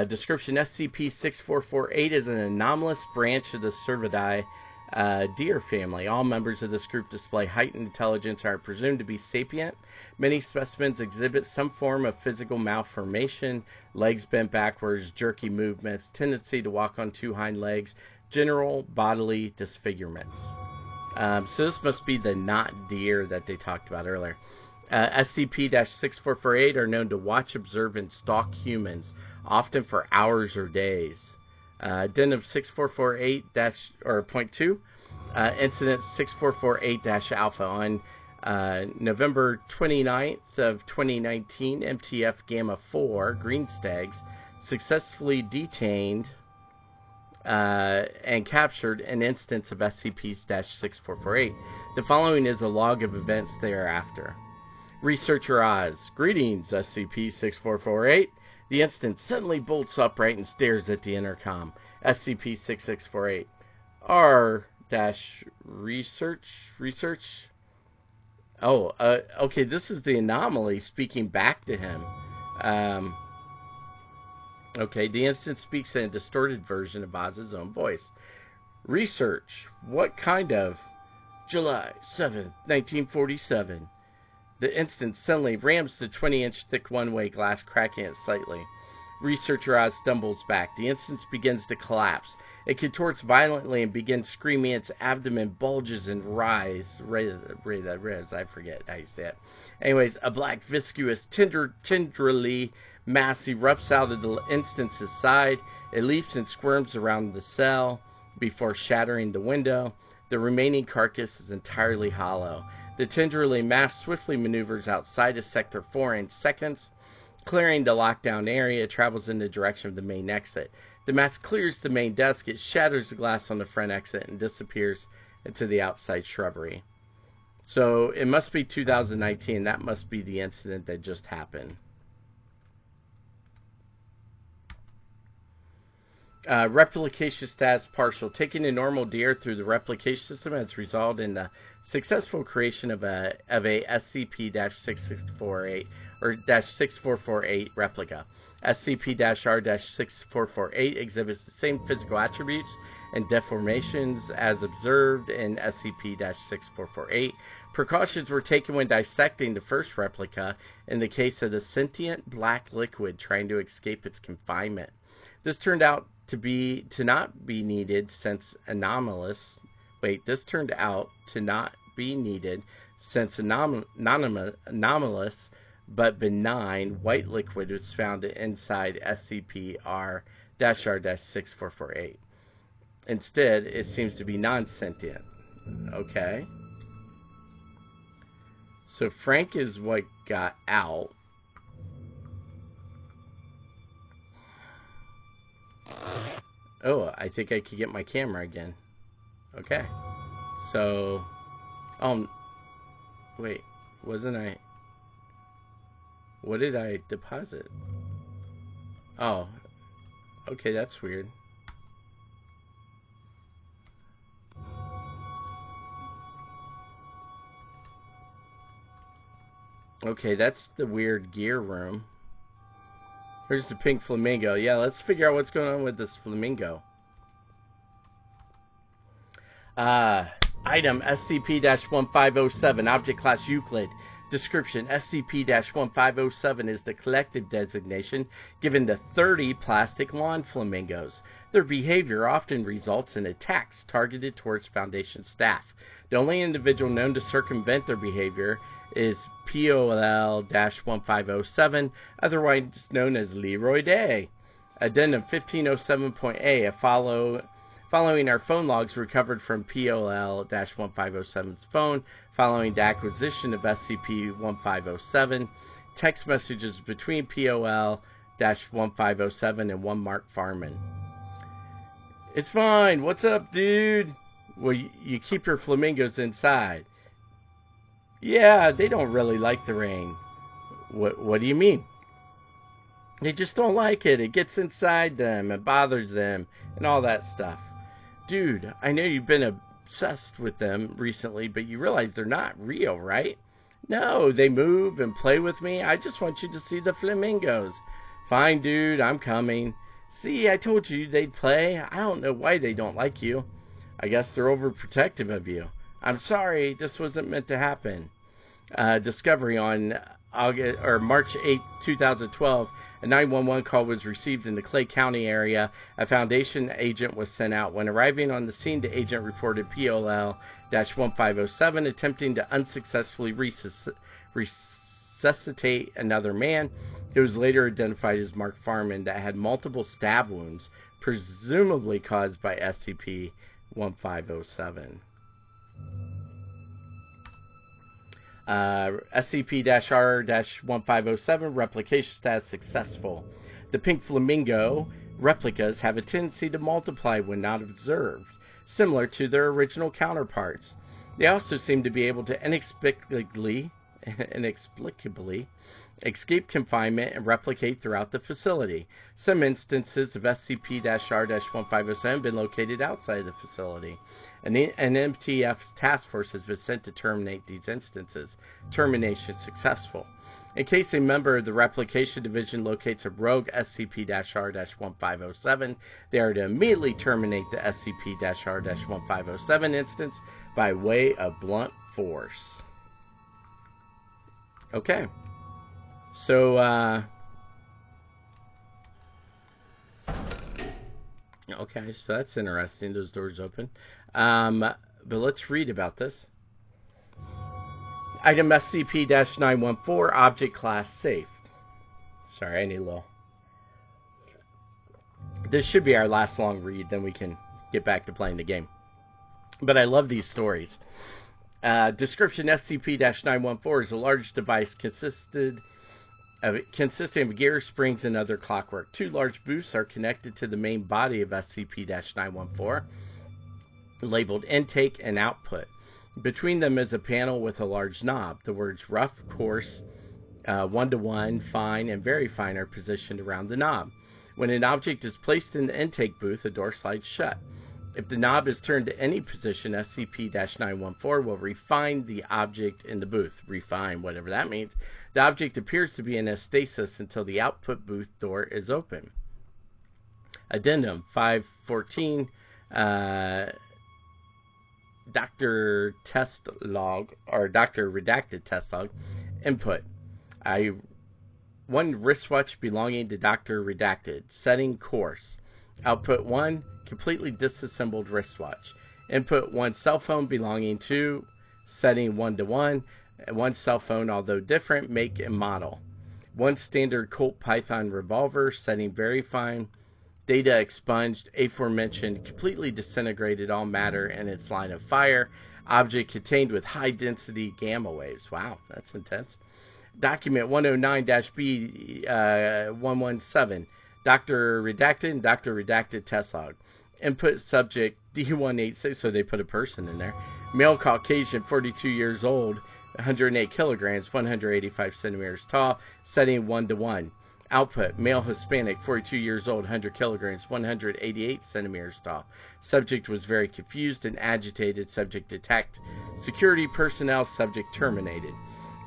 Description: SCP-6448 is an anomalous branch of the Cervidae deer family. All members of this group display heightened intelligence and are presumed to be sapient. Many specimens exhibit some form of physical malformation: legs bent backwards, jerky movements, tendency to walk on two hind legs, general bodily disfigurements. So this must be the not deer that they talked about earlier. SCP-6448 are known to watch, observe, and stalk humans, often for hours or days. Addendum 6448-.2, Incident 6448-Alpha. On November 29th of 2019, MTF Gamma 4 Green Stags successfully detained and captured an instance of SCP-6448. The following is a log of events thereafter. Researcher Oz: Greetings, SCP-6448. The instance suddenly bolts upright and stares at the intercom. SCP-6648. R-research? Oh, okay, this is the anomaly speaking back to him. Okay, the instance speaks in a distorted version of Oz's own voice. Research. What kind of... July 7th, 1947. The instance suddenly rams the 20-inch thick one-way glass, cracking it slightly. Researcher Oz stumbles back. The instance begins to collapse. It contorts violently and begins screaming. Its abdomen bulges and writhes. I forget how you say it. Anyways, a black, viscous, tendrily mass erupts out of the instance's side. It leaps and squirms around the cell before shattering the window. The remaining carcass is entirely hollow. The tendrily mass swiftly maneuvers outside of Sector 4 in seconds. Clearing the lockdown area, it travels in the direction of the main exit. The mass clears the main desk. It shatters the glass on the front exit and disappears into the outside shrubbery. So it must be 2019. That must be the incident that just happened. Replication status partial. Taking a normal deer through the replication system has resulted in the successful creation of a SCP-6648 or -6448 replica. SCP-R-6448 exhibits the same physical attributes and deformations as observed in SCP-6448. Precautions were taken when dissecting the first replica in the case of the sentient black liquid trying to escape its confinement. This turned out to not be needed since anomalous but benign white liquid was found inside SCP-R-648. Instead, it seems to be non-sentient. Okay. So Frank is what got out. Oh, I think I could get my camera again. Okay. So, wait, wasn't I... What did I deposit? Oh, okay, that's weird. Okay, that's the weird gear room. Here's the pink flamingo. Yeah, let's figure out what's going on with this flamingo. Item SCP-1507, Object Class Euclid. Description: SCP-1507 is the collective designation given to 30 plastic lawn flamingos. Their behavior often results in attacks targeted towards Foundation staff. The only individual known to circumvent their behavior is POL-1507, otherwise known as Leroy Day. Addendum 1507.A, following our phone logs recovered from POL-1507's phone following the acquisition of SCP-1507, text messages between POL-1507 and one Mark Farman. It's fine. What's up, dude? Well, you keep your flamingos inside. Yeah, they don't really like the rain. What do you mean? They just don't like it. It gets inside them and bothers them and all that stuff. Dude, I know you've been obsessed with them recently, but you realize they're not real, right? No, they move and play with me. I just want you to see the flamingos. Fine, dude, I'm coming. See, I told you they'd play. I don't know why they don't like you. I guess they're overprotective of you. I'm sorry, this wasn't meant to happen. Discovery on March 8, 2012. A 911 call was received in the Clay County area. A Foundation agent was sent out. When arriving on the scene, the agent reported POL-1507 attempting to unsuccessfully resuscitate another man. He was later identified as Mark Farman that had multiple stab wounds, presumably caused by SCP-1507. SCP-R-1507 replication status successful. The pink flamingo replicas have a tendency to multiply when not observed, similar to their original counterparts. They also seem to be able to inexplicably escape confinement and replicate throughout the facility. Some instances of SCP-R-1507 have been located outside of the facility. An MTF task force has been sent to terminate these instances. Termination successful. In case a member of the Replication Division locates a rogue SCP-R-1507, they are to immediately terminate the SCP-R-1507 instance by way of blunt force. Okay. So, okay, so that's interesting. Those doors open. But let's read about this. Item SCP-914, Object Class Safe. Sorry, I need a little. This should be our last long read, then we can get back to playing the game. But I love these stories. Description: SCP-914 is a large device consisting of gear, springs, and other clockwork. Two large booths are connected to the main body of SCP-914, labeled Intake and Output. Between them is a panel with a large knob. The words Rough, Coarse, 1-to-1, Fine, and Very Fine are positioned around the knob. When an object is placed in the intake booth, the door slides shut. If the knob is turned to any position, SCP-914 will refine the object in the booth. Refine, whatever that means. The object appears to be in a stasis until the output booth door is open. Addendum 514, Dr. Test Log, or Dr. Redacted Test Log. Input: one wristwatch belonging to Dr. Redacted. Setting: course. Output: 1 completely disassembled wristwatch. Input: 1 cell phone belonging to. Setting: 1-to-1. 1 cell phone, although different, make and model. 1 standard Colt Python revolver. Setting: very fine. Data expunged. Aforementioned completely disintegrated all matter in its line of fire. Object contained with high density gamma waves. Wow, that's intense. Document 109-B117. Dr. Redacted and Dr. Redacted Test Log. Input: subject D186, so they put a person in there. Male Caucasian, 42 years old, 108 kilograms, 185 centimeters tall. Setting: 1-to-1. Output: male Hispanic, 42 years old, 100 kilograms, 188 centimeters tall. Subject was very confused and agitated. Subject attacked security personnel. Subject terminated.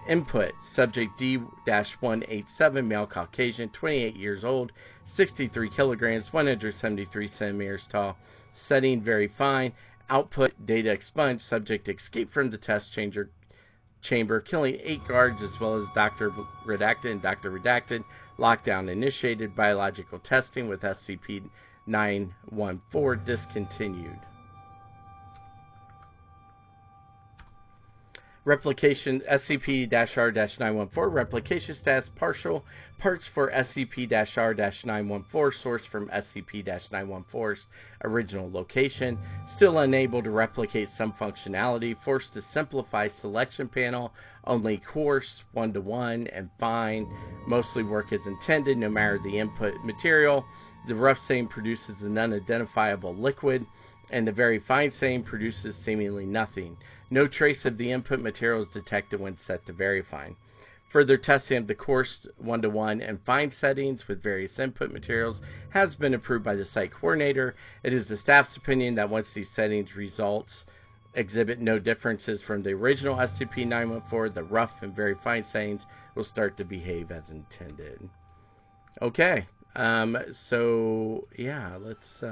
Input: Subject D-187, male Caucasian, 28 years old, 63 kilograms, 173 centimeters tall. Setting: very fine. Output: data expunged. Subject escaped from the test chamber, killing 8 guards as well as Dr. Redacted and Dr. Redacted. Lockdown initiated. Biological testing with SCP-914 discontinued. Replication SCP-R-914 replication status partial. Parts for SCP-R-914 sourced from SCP-914's original location. Still unable to replicate some functionality. Forced to simplify selection panel. Only coarse, 1-to-1, and fine. Mostly work as intended no matter the input material. The rough same produces an unidentifiable liquid, and the very fine same produces seemingly nothing. No trace of the input material is detected when set to very fine. Further testing of the coarse, 1-to-1, and fine settings with various input materials has been approved by the site coordinator. It is the staff's opinion that once these settings results exhibit no differences from the original SCP-914, the rough and very fine settings will start to behave as intended. Okay, so yeah, let's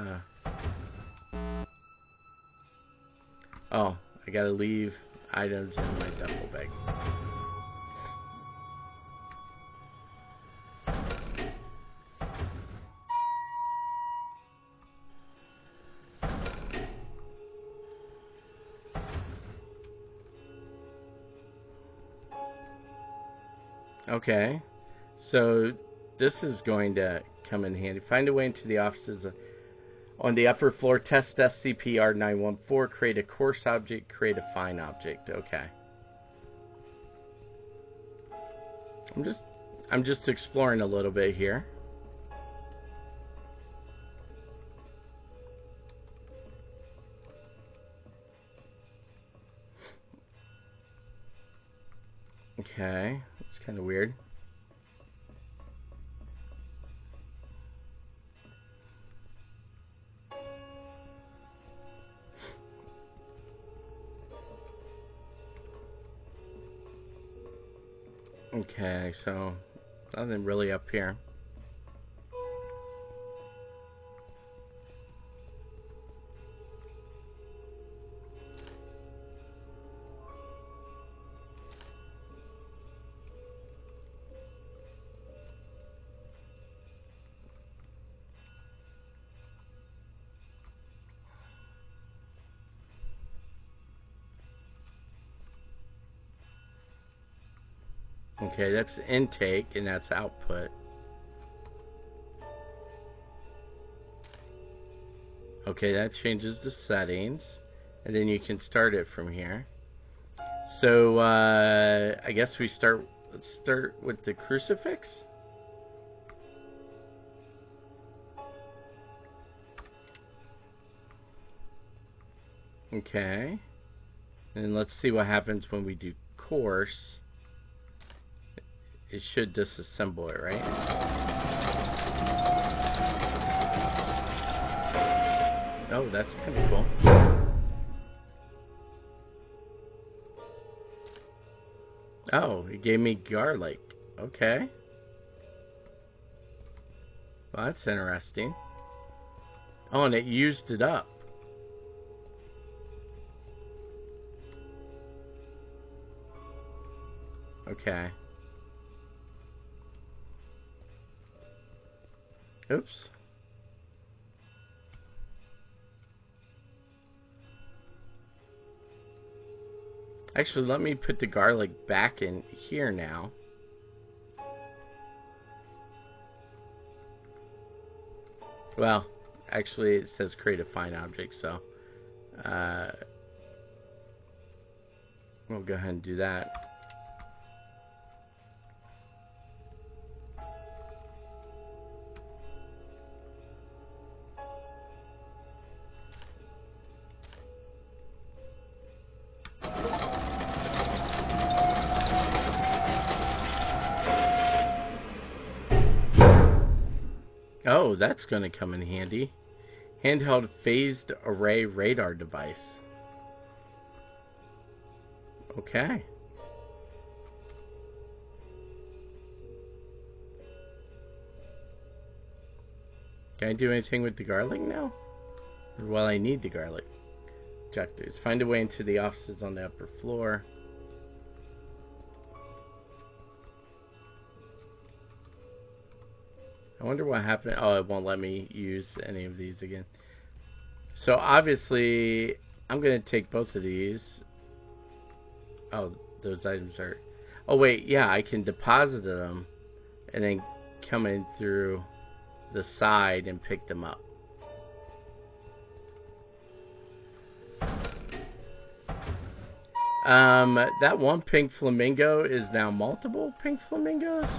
oh, I gotta leave items in my duffel bag. Okay, so this is going to come in handy. Find a way into the offices on the upper floor. Test SCP-R-914. Create a coarse object. Create a fine object. Okay. I'm just exploring a little bit here. Okay, it's kind of weird. Okay, so nothing really up here. Okay, that's intake and that's output. Okay, that changes the settings, and then you can start it from here. So I guess let's start with the crucifix. Okay, and let's see what happens when we do coarse. It should disassemble it, right? Oh, that's kind of cool. Oh, it gave me garlic. Okay. Well, that's interesting. Oh, and it used it up. Okay. Oops. Actually, let me put the garlic back in here now. Well, actually it says create a fine object, so we'll go ahead and do that. Oh, that's going to come in handy. Handheld phased array radar device. Okay. Can I do anything with the garlic now? Or will I need the garlic? Objectives. Find a way into the offices on the upper floor. I wonder what happened. Oh, it won't let me use any of these again. So obviously, I'm going to take both of these. Oh, those items are... Oh wait, yeah, I can deposit them and then come in through the side and pick them up. That one pink flamingo is now multiple pink flamingos.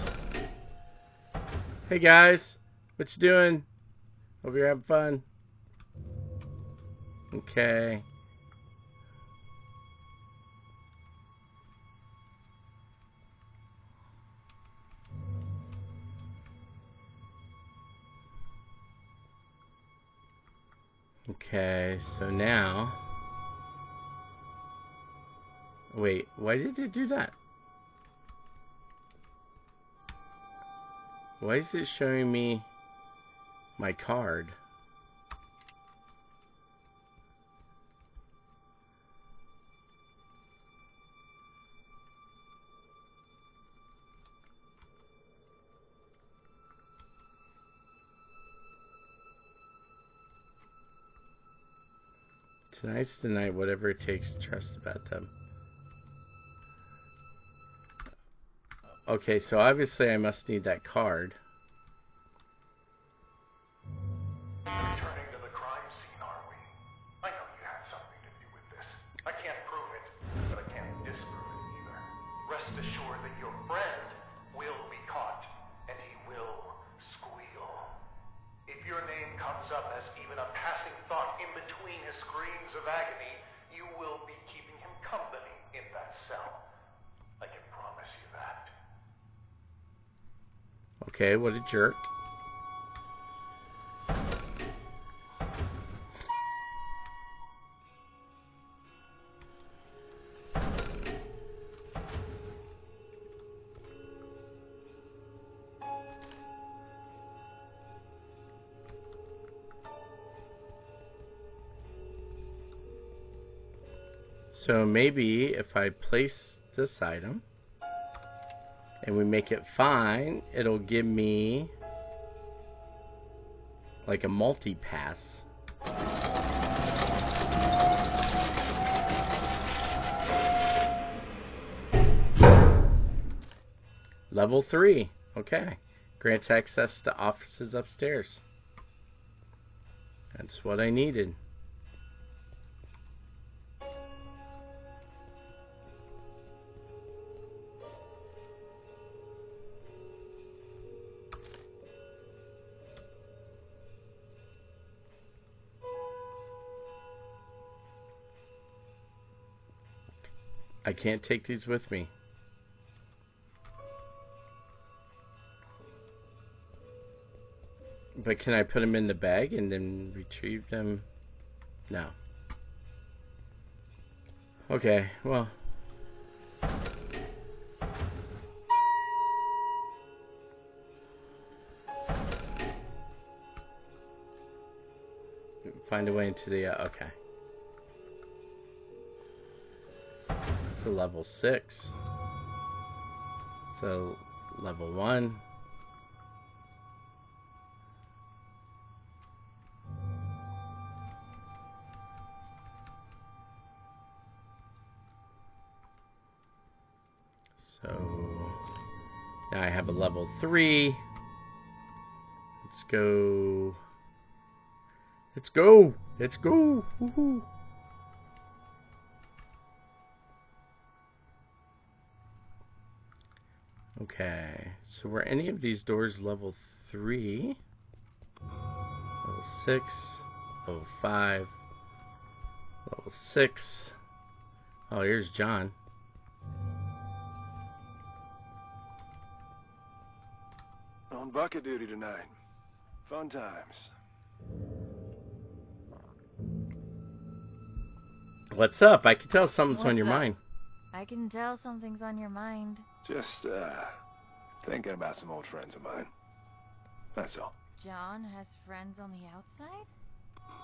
Hey guys, what you doing? Hope you're having fun. Okay. Okay, so now... Wait, why did it do that? Why is it showing me my card? Tonight's the night, whatever it takes to trust about them. Okay, so obviously I must need that card. Returning to the crime scene, are we? I know you had something to do with this. I can't prove it, but I can't disprove it either. Rest assured that your friend will be caught, and he will squeal. If your name comes up as even a passing thought in between his screams of agony, you will be keeping him company in that cell. I can promise you that. Okay, what a jerk. So maybe if I place this item and we make it fine, it'll give me like a multi-pass. Level 3. Okay. Grants access to offices upstairs. That's what I needed. I can't take these with me. But can I put them in the bag and then retrieve them? No. Okay, well. Find a way into the, okay. It's a level 6. So, level 1. So, now I have a level 3. Let's go. Let's go. Let's go. Woohoo. Okay, so were any of these doors level 3? Level 6, level 5, level 6. Oh, here's John. On bucket duty tonight. Fun times. What's up? I can tell something's on your What's up? mind. I can tell something's on your mind. Just, thinking about some old friends of mine. That's all. John has friends on the outside?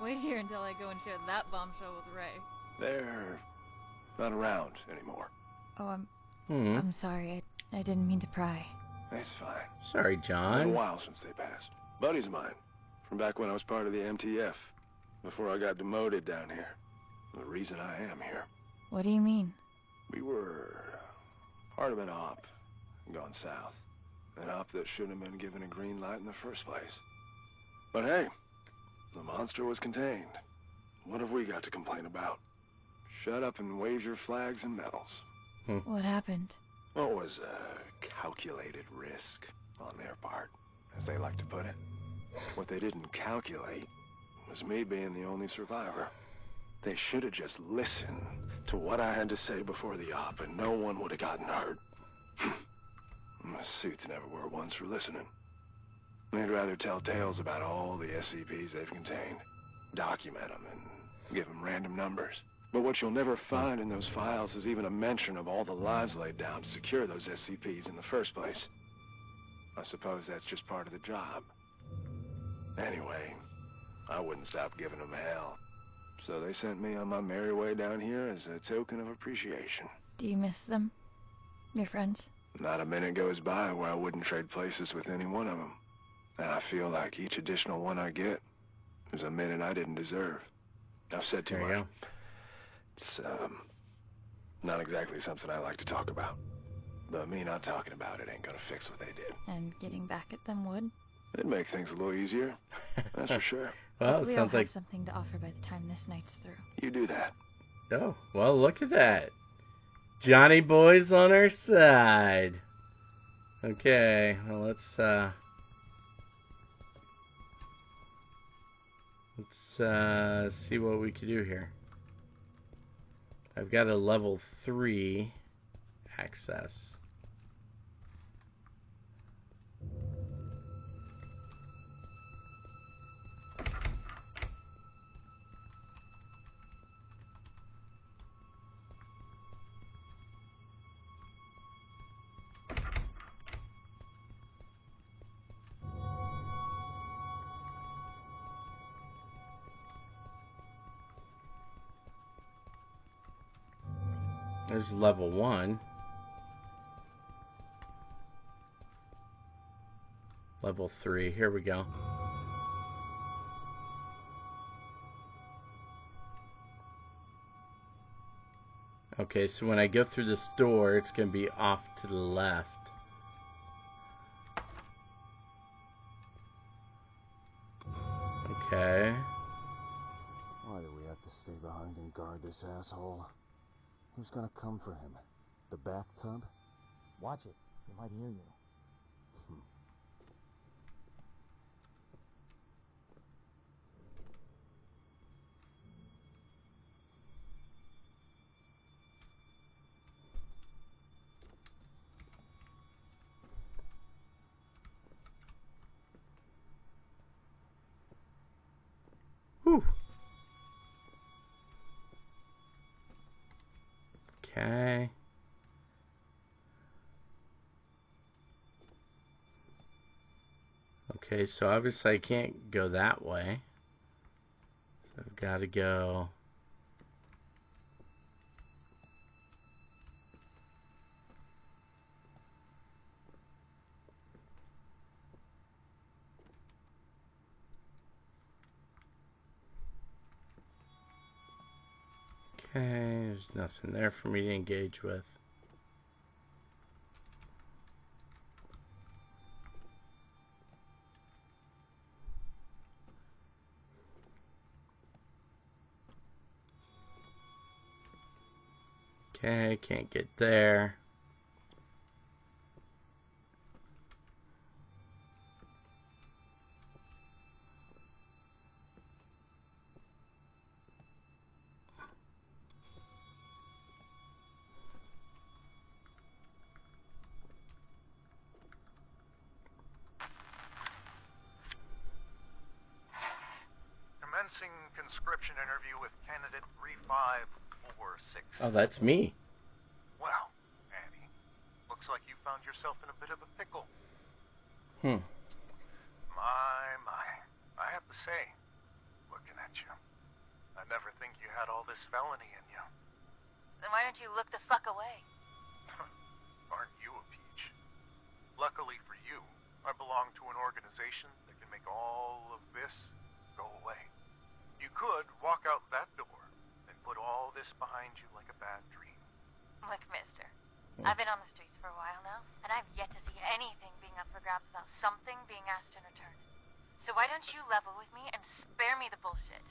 Wait here until I go and share that bombshell with Ray. They're not around anymore. Oh, I'm sorry. I didn't mean to pry. That's fine. Sorry, It's been a John. while since they passed. Buddies of mine, from back when I was part of the MTF, before I got demoted down here. The reason I am here. What do you mean? We were part of an op gone south. An op that shouldn't have been given a green light in the first place. But hey, the monster was contained. What have we got to complain about? Shut up and wave your flags and medals. What happened? Well, it was a calculated risk on their part, as they like to put it. What they didn't calculate was me being the only survivor. They should have just listened to what I had to say before the op, and no one would have gotten hurt. My suits never were ones for listening. They'd rather tell tales about all the SCPs they've contained, document them, and give them random numbers. But what you'll never find in those files is even a mention of all the lives laid down to secure those SCPs in the first place. I suppose that's just part of the job. Anyway, I wouldn't stop giving them hell. So they sent me on my merry way down here as a token of appreciation. Do you miss them? Your friends? Not a minute goes by where I wouldn't trade places with any one of them. And I feel like each additional one I get is a minute I didn't deserve. I've said too much. It's, not exactly something I like to talk about. But me not talking about it ain't gonna fix what they did. And getting back at them would? It'd make things a little easier. That's for sure. Well, Hopefully it sounds I'll like have something to offer by the time this night's through. You do that. Oh, well, look at that. Johnny Boy's on our side. Okay, well, let's see what we can do here. I've got a level 3 access. There's level 1. Level 3. Here we go. Okay, so when I go through this door, it's going to be off to the left. Okay. Why do we have to stay behind and guard this asshole? Who's gonna come for him? The bathtub? Watch it. He might hear you. Whew. Okay. Okay, so obviously I can't go that way. So I've got to go... Okay, there's nothing there for me to engage with. Okay, can't get there. Commencing conscription interview with candidate 3546. Oh, that's me. Well, Annie, looks like you found yourself in a bit of a pickle. My. this felony in you. Then why don't you look the fuck away? Aren't you a peach? Luckily for you, I belong to an organization that can make all of this go away. You could walk out that door and put all this behind you like a bad dream. Look, mister, I've been on the streets for a while now, and I've yet to see anything being up for grabs without something being asked in return. So why don't you level with me and spare me the bullshit?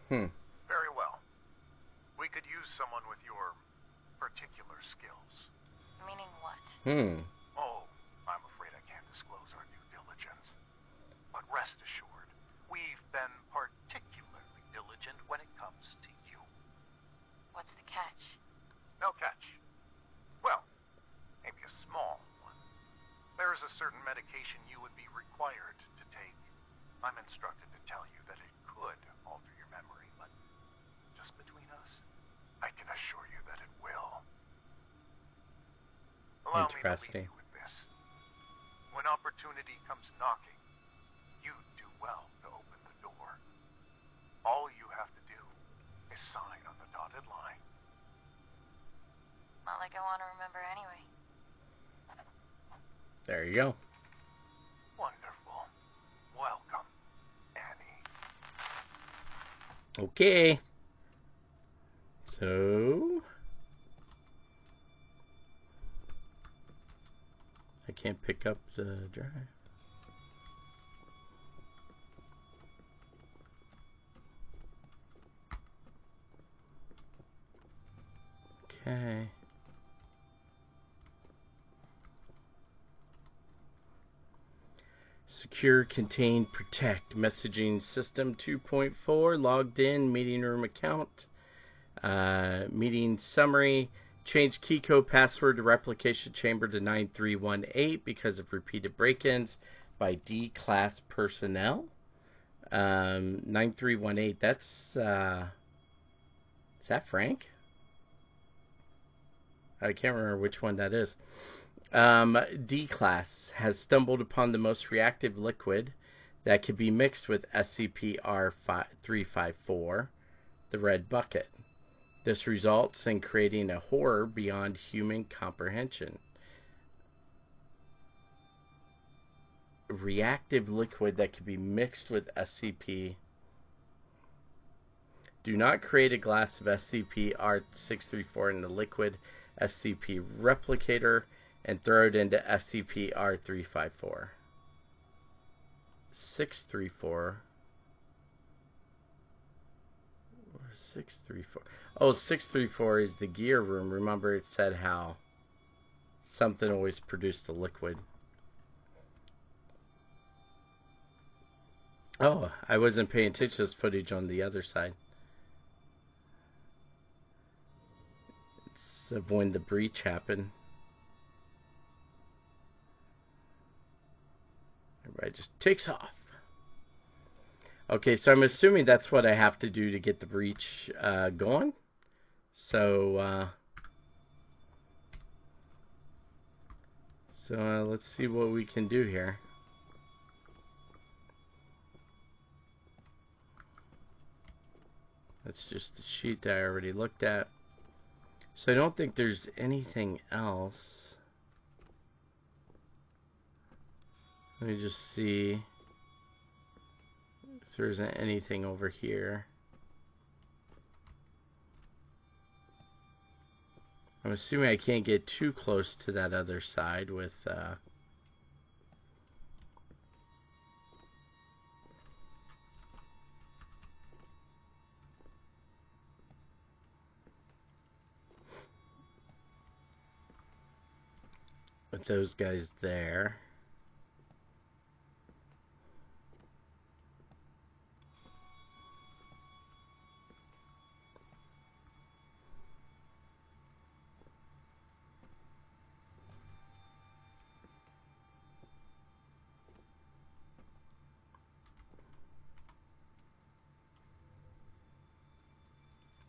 Very well. We could use someone with your particular skills. Meaning what? Oh, I'm afraid I can't disclose our due diligence. But rest assured, we've been particularly diligent when it comes to you. What's the catch? No catch. Well, maybe a small one. There is a certain medication you would be required to take. I'm instructed to tell you that it could alter your memory, but just between us, I can assure you that it will. Allow me to leave you with this. When opportunity comes knocking, you do well to open the door. All you have to do is sign on the dotted line. Not like I want to remember anyway. There you go. Wonderful. Welcome, Annie. Okay. So I can't pick up the drive. Okay. Secure, contain, protect. Messaging system 2.4. Logged in. Meeting room account. Meeting summary. Change key code password to replication chamber to 9318 because of repeated break-ins by D-class personnel. 9318. That's is that Frank? I can't remember which one that is. D-Class has stumbled upon the most reactive liquid that can be mixed with SCP-354, the red bucket. This results in creating a horror beyond human comprehension. Reactive liquid that can be mixed with SCP. Do not create a glass of SCP-R634 in the liquid SCP replicator and throw it into SCP-R354. 634. 634. Oh, 634 is the gear room. Remember it said how something always produced a liquid. Oh, I wasn't paying attention to this footage on the other side. It's of when the breach happened. Everybody just takes off. Okay, so I'm assuming that's what I have to do to get the breach going. So let's see what we can do here. That's just the sheet that I already looked at. So I don't think there's anything else. Let me just see if there's anything over here. I'm assuming I can't get too close to that other side with those guys there.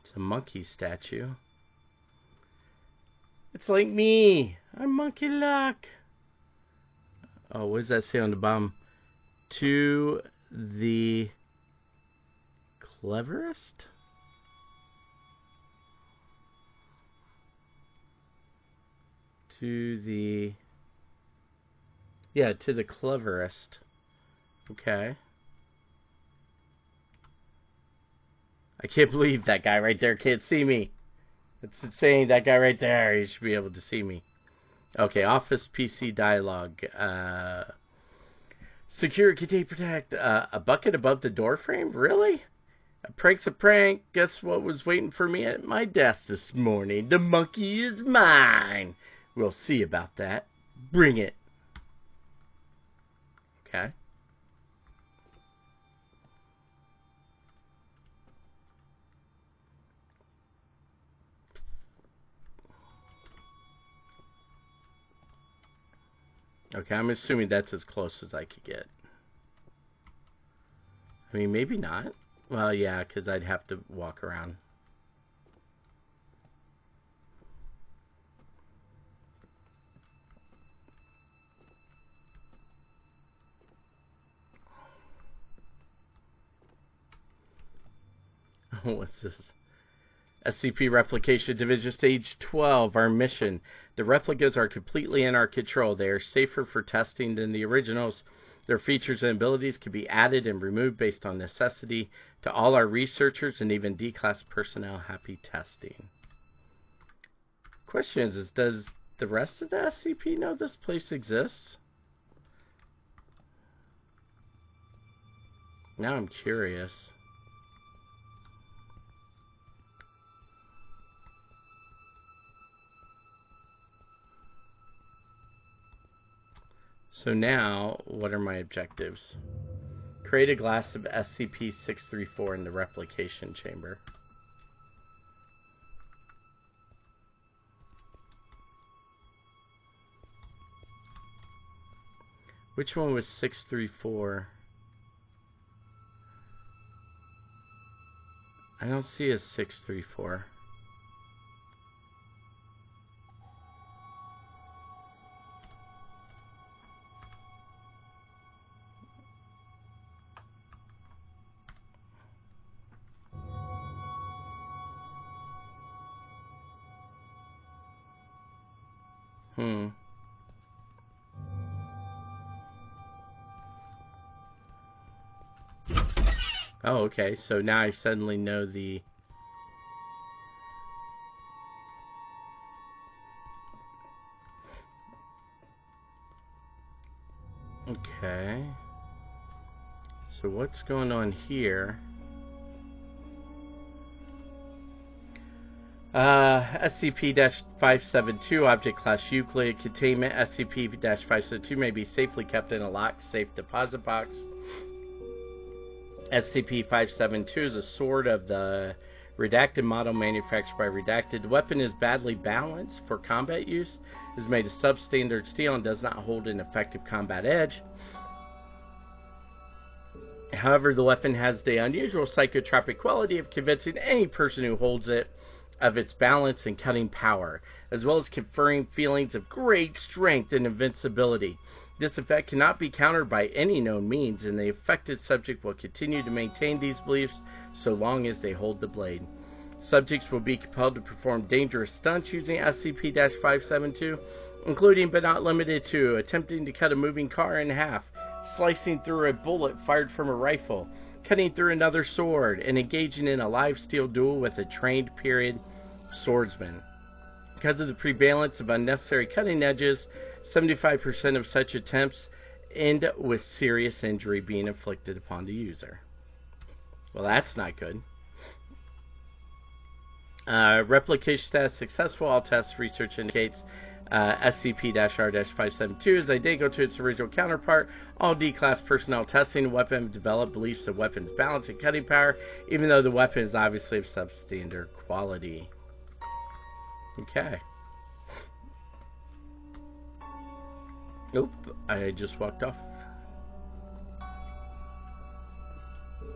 It's a monkey statue. It's like me. I'm Monkey Luck. Oh, what does that say on the bottom? To the cleverest? To the... Yeah, to the cleverest. Okay. I can't believe that guy right there can't see me. That's insane. That guy right there, he should be able to see me. Okay, Office PC dialogue. Secure, contain, protect. A bucket above the door frame? Really? A prank's a prank. Guess what was waiting for me at my desk this morning? The monkey is mine. We'll see about that. Bring it. Okay. Okay, I'm assuming that's as close as I could get. I mean, maybe not. Well, yeah, because I'd have to walk around. What's this? SCP Replication Division Stage 12, our mission. The replicas are completely in our control. They are safer for testing than the originals. Their features and abilities can be added and removed based on necessity. To all our researchers and even D-class personnel, happy testing. Question is, does the rest of the SCP know this place exists? Now I'm curious. So now, what are my objectives? Create a glass of SCP-634 in the replication chamber. Which one was 634? I don't see a 634. Oh, okay. So now I suddenly know the... Okay. So what's going on here? SCP-572, Object Class Euclid, Containment. SCP-572 may be safely kept in a locked safe deposit box. SCP-572 is a sword of the Redacted model manufactured by Redacted. The weapon is badly balanced for combat use, is made of substandard steel, and does not hold an effective combat edge. However, the weapon has the unusual psychotropic quality of convincing any person who holds it of its balance and cutting power, as well as conferring feelings of great strength and invincibility. This effect cannot be countered by any known means, and the affected subject will continue to maintain these beliefs so long as they hold the blade. Subjects will be compelled to perform dangerous stunts using SCP-572, including but not limited to attempting to cut a moving car in half, slicing through a bullet fired from a rifle, cutting through another sword, and engaging in a live steel duel with a trained period swordsman. Because of the prevalence of unnecessary cutting edges, 75% of such attempts end with serious injury being inflicted upon the user. Well, that's not good. Replication status successful. All tests research indicates SCP-R-572 is identical to its original counterpart. All D-class personnel testing the weapon have developed beliefs of weapon's balance and cutting power, even though the weapon is obviously of substandard quality. Okay. Oop, I just walked off.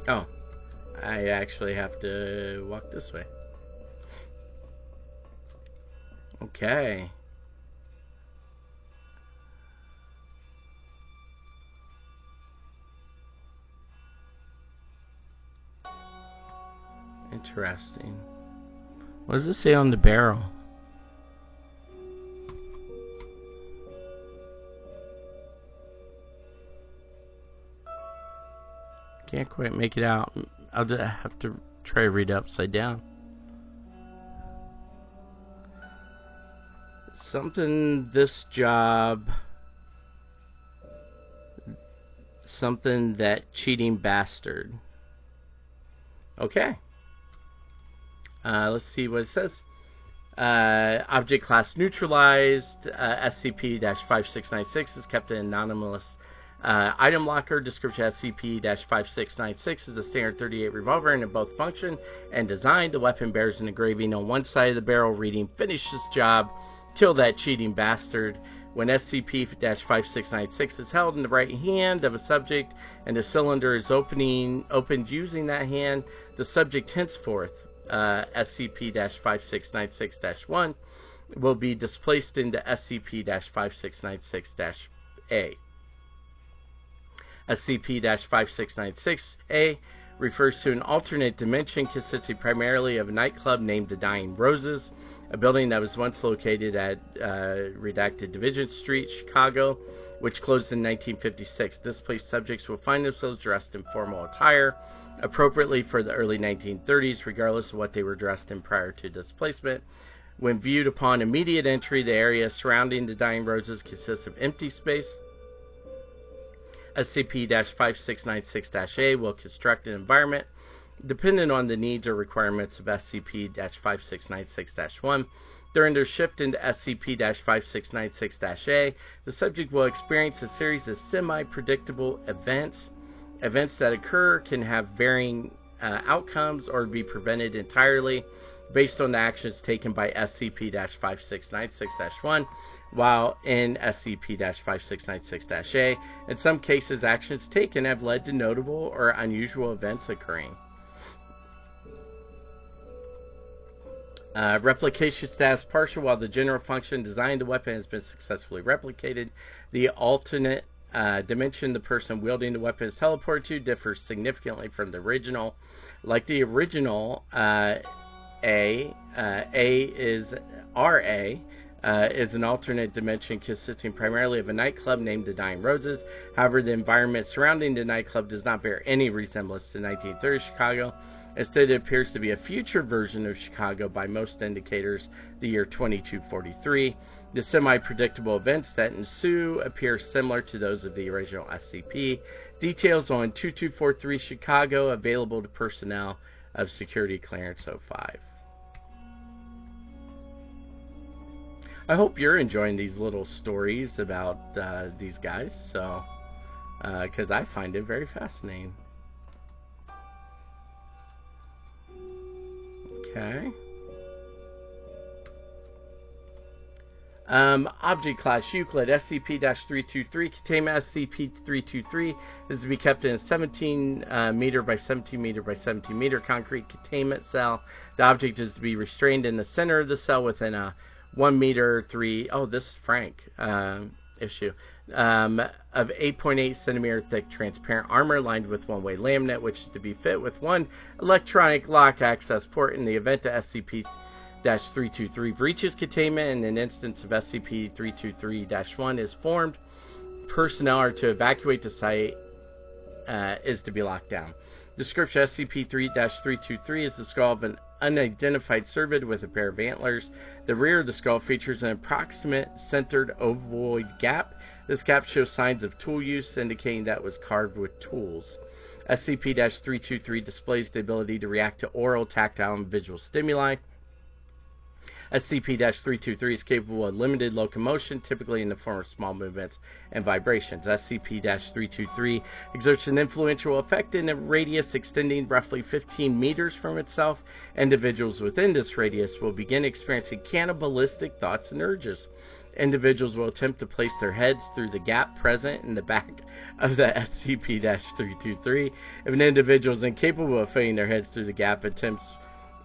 Oh, I actually have to walk this way. Okay. Interesting. What does it say on the barrel? Can't quite make it out. I'll just have to try to read it upside down. Something this job. Something that cheating bastard. Okay. Let's see what it says. Object class neutralized. SCP-5696 is kept in anomalous item locker. Description: SCP-5696 is a standard .38 revolver and in both function and design. The weapon bears an engraving on one side of the barrel reading "Finish this job, kill that cheating bastard." When SCP-5696 is held in the right hand of a subject and the cylinder is opened using that hand, the subject henceforth, SCP-5696-1, will be displaced into SCP-5696-A. SCP-5696-A refers to an alternate dimension consisting primarily of a nightclub named the Dying Roses, a building that was once located at redacted Division Street, Chicago, which closed in 1956. Displaced subjects will find themselves dressed in formal attire, appropriately for the early 1930s, regardless of what they were dressed in prior to displacement. When viewed upon immediate entry, the area surrounding the Dying Roses consists of empty space. SCP-5696-A will construct an environment dependent on the needs or requirements of SCP-5696-1. During their shift into SCP-5696-A, the subject will experience a series of semi-predictable events. Events that occur can have varying outcomes or be prevented entirely based on the actions taken by SCP-5696-1 while in SCP-5696-A. In some cases, actions taken have led to notable or unusual events occurring. Replication status partial. While the general function designed the weapon has been successfully replicated, the alternate dimension the person wielding the weapon is teleported to differs significantly from the original. Like the original, A is RA, is an alternate dimension consisting primarily of a nightclub named the Dying Roses. However, the environment surrounding the nightclub does not bear any resemblance to 1930s Chicago. Instead, it appears to be a future version of Chicago by most indicators, the year 2243. The semi-predictable events that ensue appear similar to those of the original SCP. Details on 2243 Chicago available to personnel of Security Clearance 05. I hope you're enjoying these little stories about these guys, so because I find it very fascinating. Okay. Object class Euclid. SCP-323. Containment SCP-323 is to be kept in a 17 meter by 17 meter by 17 meter concrete containment cell. The object is to be restrained in the center of the cell within a 1 meter 3. Oh, this is Frank issue. Of 8.8 centimeter thick transparent armor lined with one-way laminate, which is to be fit with one electronic lock access port. In the event that SCP-323 breaches containment and an instance of SCP-323-1 is formed, personnel are to evacuate the site, is to be locked down. Description: SCP-3-323 is the skull of an unidentified cervid with a pair of antlers. The rear of the skull features an approximate centered ovoid gap. This gap shows signs of tool use, indicating that it was carved with tools. SCP-323 displays the ability to react to oral, tactile, and visual stimuli. SCP-323 is capable of limited locomotion, typically in the form of small movements and vibrations. SCP-323 exerts an influential effect in a radius extending roughly 15 meters from itself. Individuals within this radius will begin experiencing cannibalistic thoughts and urges. Individuals will attempt to place their heads through the gap present in the back of the SCP-323. If an individual is incapable of fitting their heads through the gap, attempts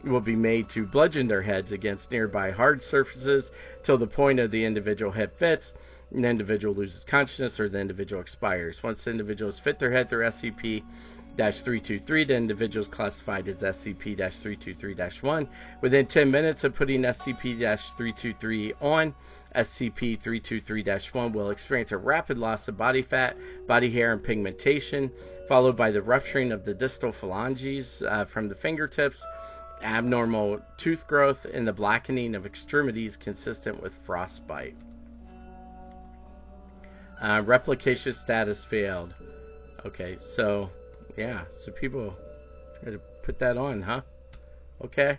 will be made to bludgeon their heads against nearby hard surfaces till the point of the individual head fits. An individual loses consciousness or the individual expires. Once the individuals fit their head through SCP-323, the individual is classified as SCP-323-1. Within 10 minutes of putting SCP-323 on, SCP-323-1 will experience a rapid loss of body fat, body hair, and pigmentation, followed by the rupturing of the distal phalanges from the fingertips, abnormal tooth growth, and the blackening of extremities consistent with frostbite. Replication status failed. Okay, so, yeah, so people try to put that on, huh? Okay.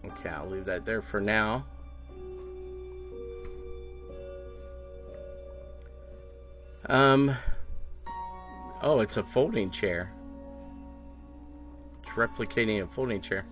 Okay, I'll leave that there for now. Oh, it's a folding chair. It's replicating a folding chair.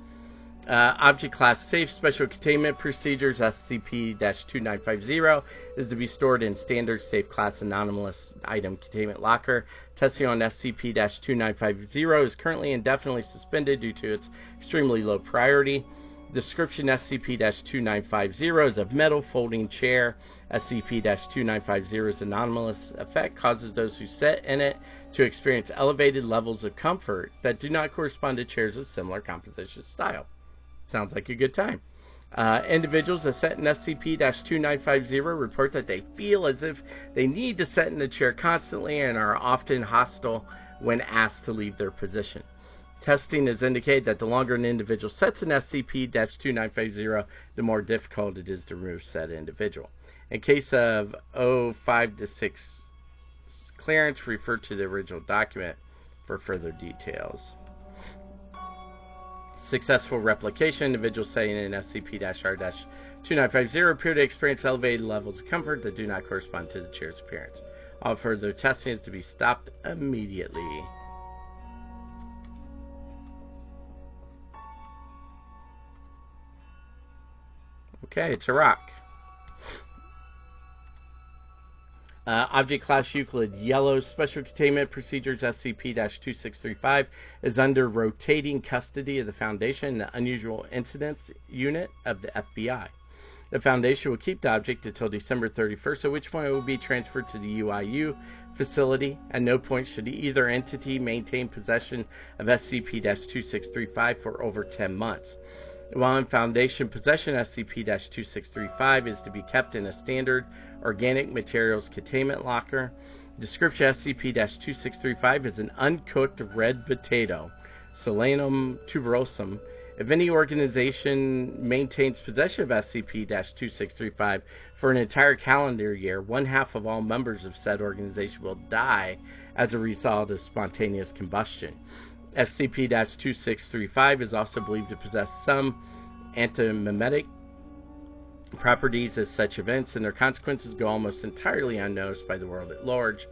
Object class safe. Special containment procedures. SCP-2950 is to be stored in standard safe class anomalous item containment locker. Testing on SCP-2950 is currently indefinitely suspended due to its extremely low priority. Description: SCP-2950 is a metal folding chair. SCP-2950's anomalous effect causes those who sit in it to experience elevated levels of comfort that do not correspond to chairs of similar composition style. Sounds like a good time. Individuals that sit in SCP-2950 report that they feel as if they need to sit in the chair constantly and are often hostile when asked to leave their position. Testing has indicated that the longer an individual sits in SCP-2950, the more difficult it is to remove said individual. In case of 05 to 6 clearance, refer to the original document for further details. Successful replication. Individuals sitting in SCP-R-2950 appear to experience elevated levels of comfort that do not correspond to the chair's appearance. All further testing is to be stopped immediately. Okay, it's a rock. Object class Euclid yellow. Special containment procedures. SCP-2635 is under rotating custody of the Foundation and the Unusual Incidents Unit of the FBI. The Foundation will keep the object until December 31st, at which point it will be transferred to the UIU facility. At no point should either entity maintain possession of SCP-2635 for over 10 months. While in Foundation possession, SCP-2635 is to be kept in a standard organic materials containment locker. Description: SCP-2635 is an uncooked red potato, Solanum tuberosum. If any organization maintains possession of SCP-2635 for an entire calendar year, 1/2 of all members of said organization will die as a result of spontaneous combustion. SCP-2635 is also believed to possess some antimemetic properties as such events, and their consequences go almost entirely unnoticed by the world at large.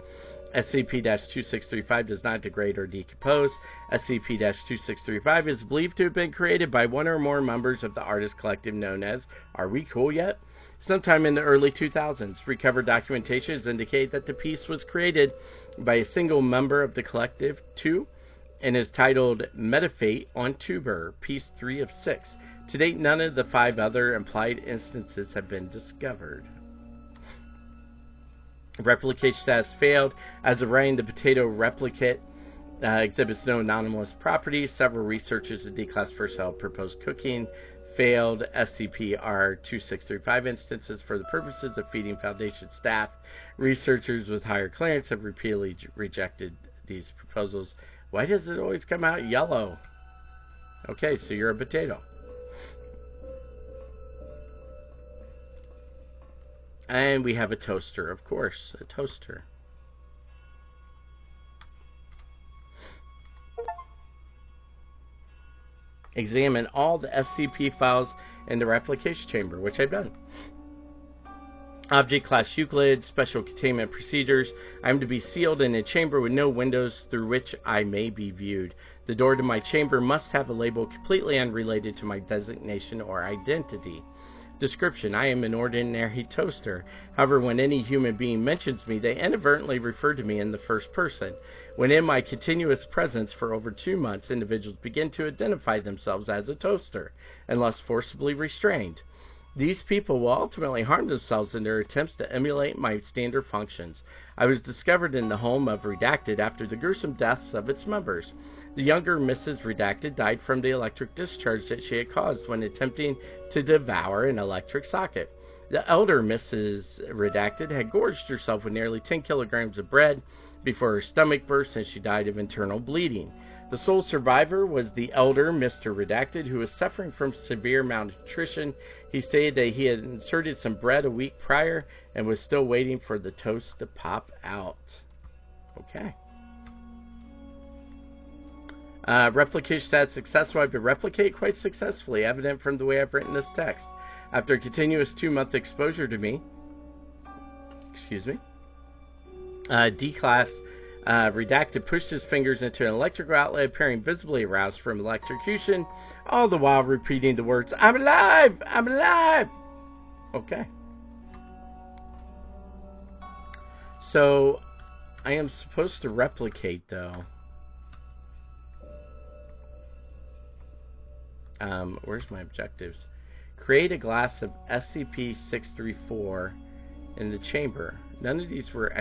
SCP-2635 does not degrade or decompose. SCP-2635 is believed to have been created by one or more members of the artist collective known as Are We Cool Yet? Sometime in the early 2000s. Recovered documentation has indicated that the piece was created by a single member of the collective, 2, and is titled Metafate on Tuber, Piece 3 of 6. To date, none of the 5 other implied instances have been discovered. Replication status failed. As of writing, the potato replicate exhibits no anomalous properties. Several researchers and D-Class personnel proposed cooking failed SCP-R-2635 instances for the purposes of feeding Foundation staff. Researchers with higher clearance have repeatedly rejected these proposals. Why does it always come out yellow? Okay, so you're a potato. And we have a toaster, of course. A toaster. Examine all the SCP files in the replication chamber, which I've done. Object class Euclid, special containment procedures. I am to be sealed in a chamber with no windows through which I may be viewed. The door to my chamber must have a label completely unrelated to my designation or identity. Description: I am an ordinary toaster. However, when any human being mentions me, they inadvertently refer to me in the first person. When in my continuous presence for over 2 months, individuals begin to identify themselves as a toaster, unless forcibly restrained. These people will ultimately harm themselves in their attempts to emulate my standard functions. I was discovered in the home of Redacted after the gruesome deaths of its members. The younger Mrs. Redacted died from the electric discharge that she had caused when attempting to devour an electric socket. The elder Mrs. Redacted had gorged herself with nearly 10 kilograms of bread before her stomach burst and she died of internal bleeding. The sole survivor was the elder Mr. Redacted, who was suffering from severe malnutrition. He stated that he had inserted some bread a week prior and was still waiting for the toast to pop out. Okay. Replication status successful. I've been replicate quite successfully, evident from the way I've written this text. After a continuous 2-month exposure to me, D-Class Redacted pushed his fingers into an electrical outlet, appearing visibly aroused from electrocution, all the while repeating the words, "I'm alive! I'm alive!" Okay. So, I am supposed to replicate, though. Where's my objectives? Create a glass of SCP-634 in the chamber. None of these were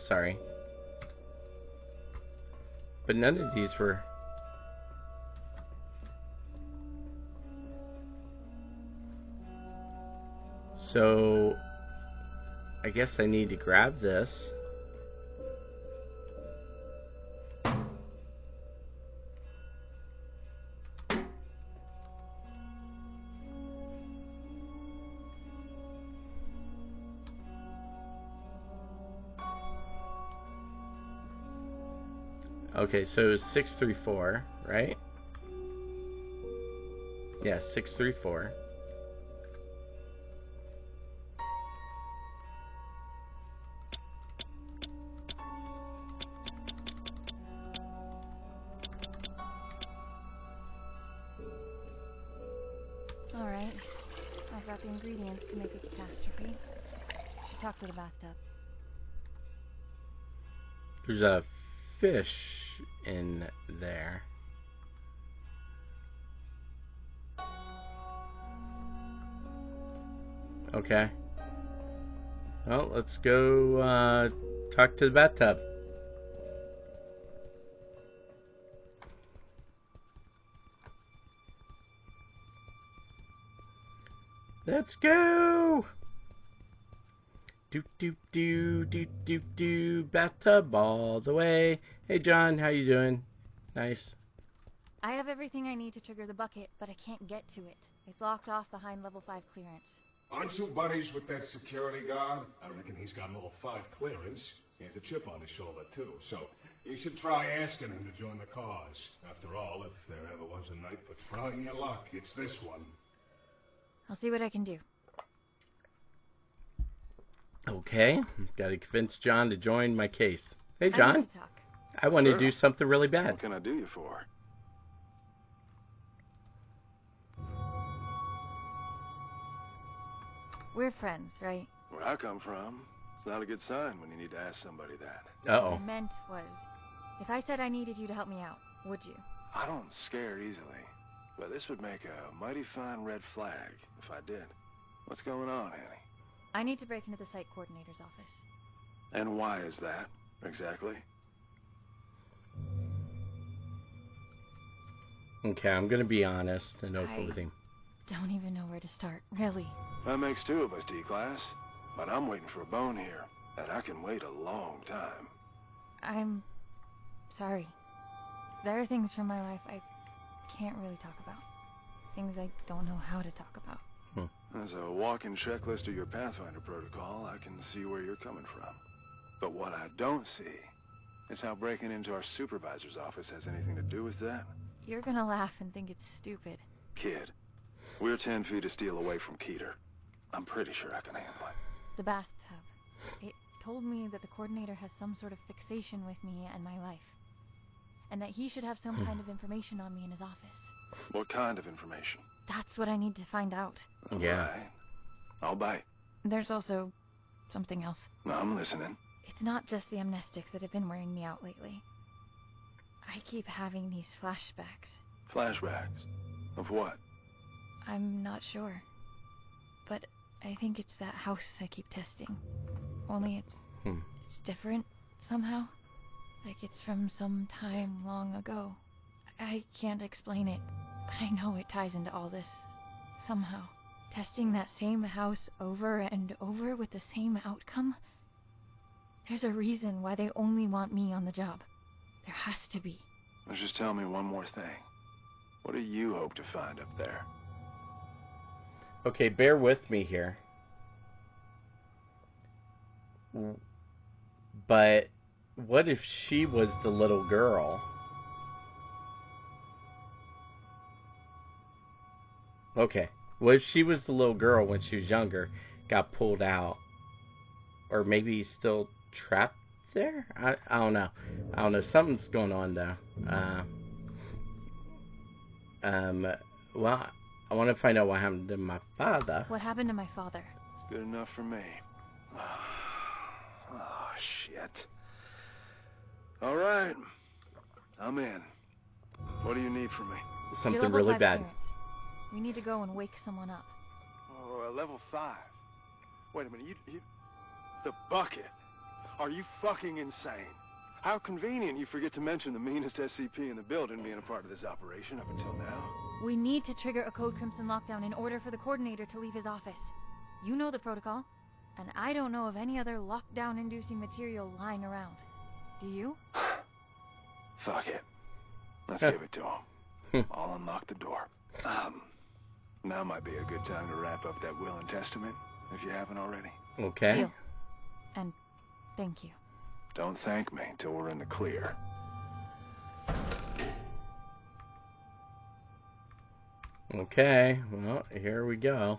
sorry. But none of these were... So, I guess I need to grab this. Okay, so it's 634, right? Yeah, 634. Alright. I've got the ingredients to make a catastrophe. Should talk to the bathtub. There's a fish in there. Okay. Well, let's go talk to the bathtub. Let's go! Do, bathtub all the way. Hey John, how you doing? Nice. I have everything I need to trigger the bucket, but I can't get to it. It's locked off behind level 5 clearance. Aren't you buddies with that security guard? I reckon he's got level 5 clearance. He has a chip on his shoulder, too, so you should try asking him to join the cause. After all, if there ever was a night for trying your luck, it's this one. I'll see what I can do. Okay, gotta convince John to join my case. Hey John, I need to talk. I want to do something really bad. What can I do you for? We're friends, right? Where I come from, it's not a good sign when you need to ask somebody that. What I meant was, if I said I needed you to help me out, would you? I don't scare easily, but this would make a mighty fine red flag if I did. What's going on, Annie? I need to break into the site coordinator's office. And why is that, exactly? Okay, I'm gonna be honest and open with him. Don't even know where to start, really. That makes 2 of us, D-Class. But I'm waiting for a bone here, and I can wait a long time. I'm sorry. There are things from my life I can't really talk about. Things I don't know how to talk about. As a walking checklist of your Pathfinder protocol, I can see where you're coming from. But what I don't see is how breaking into our supervisor's office has anything to do with that. You're gonna laugh and think it's stupid. Kid, we're 10 feet of steel away from Keter. I'm pretty sure I can handle it. The bathtub. It told me that the coordinator has some sort of fixation with me and my life. And that he should have some kind of information on me in his office. What kind of information? That's what I need to find out. Yeah. All right. I'll bite. There's also something else. No, I'm listening. It's not just the amnestics that have been wearing me out lately. I keep having these flashbacks. Flashbacks? Of what? I'm not sure. But I think it's that house I keep testing. Only it's different, somehow. Like it's from some time long ago. I can't explain it, but I know it ties into all this, somehow. Testing that same house over and over with the same outcome? There's a reason why they only want me on the job. There has to be. Now just tell me one more thing. What do you hope to find up there? Okay, bear with me here. But what if she was the little girl? Okay. What if she was the little girl when she was younger, got pulled out, or maybe still trapped there? I don't know. I don't know. Something's going on though. Well, I want to find out what happened to my father. What happened to my father? It's good enough for me. Oh, shit. All right. I'm in. What do you need from me? Something really bad. Clearance. We need to go and wake someone up. Oh, level 5. Wait a minute, you... The bucket? Are you fucking insane? How convenient you forget to mention the meanest SCP in the building being a part of this operation up until now. We need to trigger a Code Crimson lockdown in order for the coordinator to leave his office. You know the protocol, and I don't know of any other lockdown-inducing material lying around. Do you? Fuck it. Let's give it to him. I'll unlock the door. Now might be a good time to wrap up that will and testament, if you haven't already. Okay. Deal. And thank you. Don't thank me till we're in the clear. Okay, well, here we go.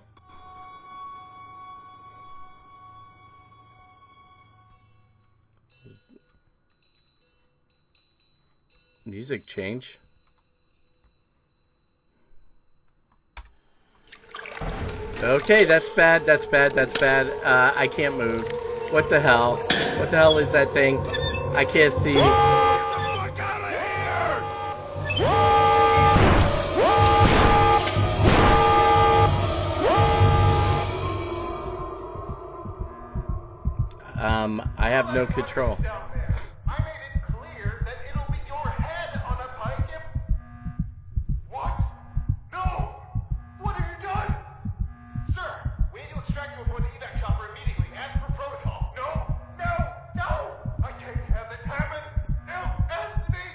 Music change. Okay, that's bad, that's bad, that's bad. I can't move. What the hell? What the hell is that thing? I can't see. I have no control. I made it clear that it'll be your head on a pike if... What? No! What have you done? Sir, we need to extract you aboard the evac chopper immediately, as per protocol. No! No! No! I can't have this happen! No, Anthony!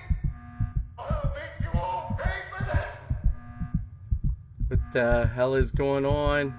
I'll make you all pay for this! What the hell is going on?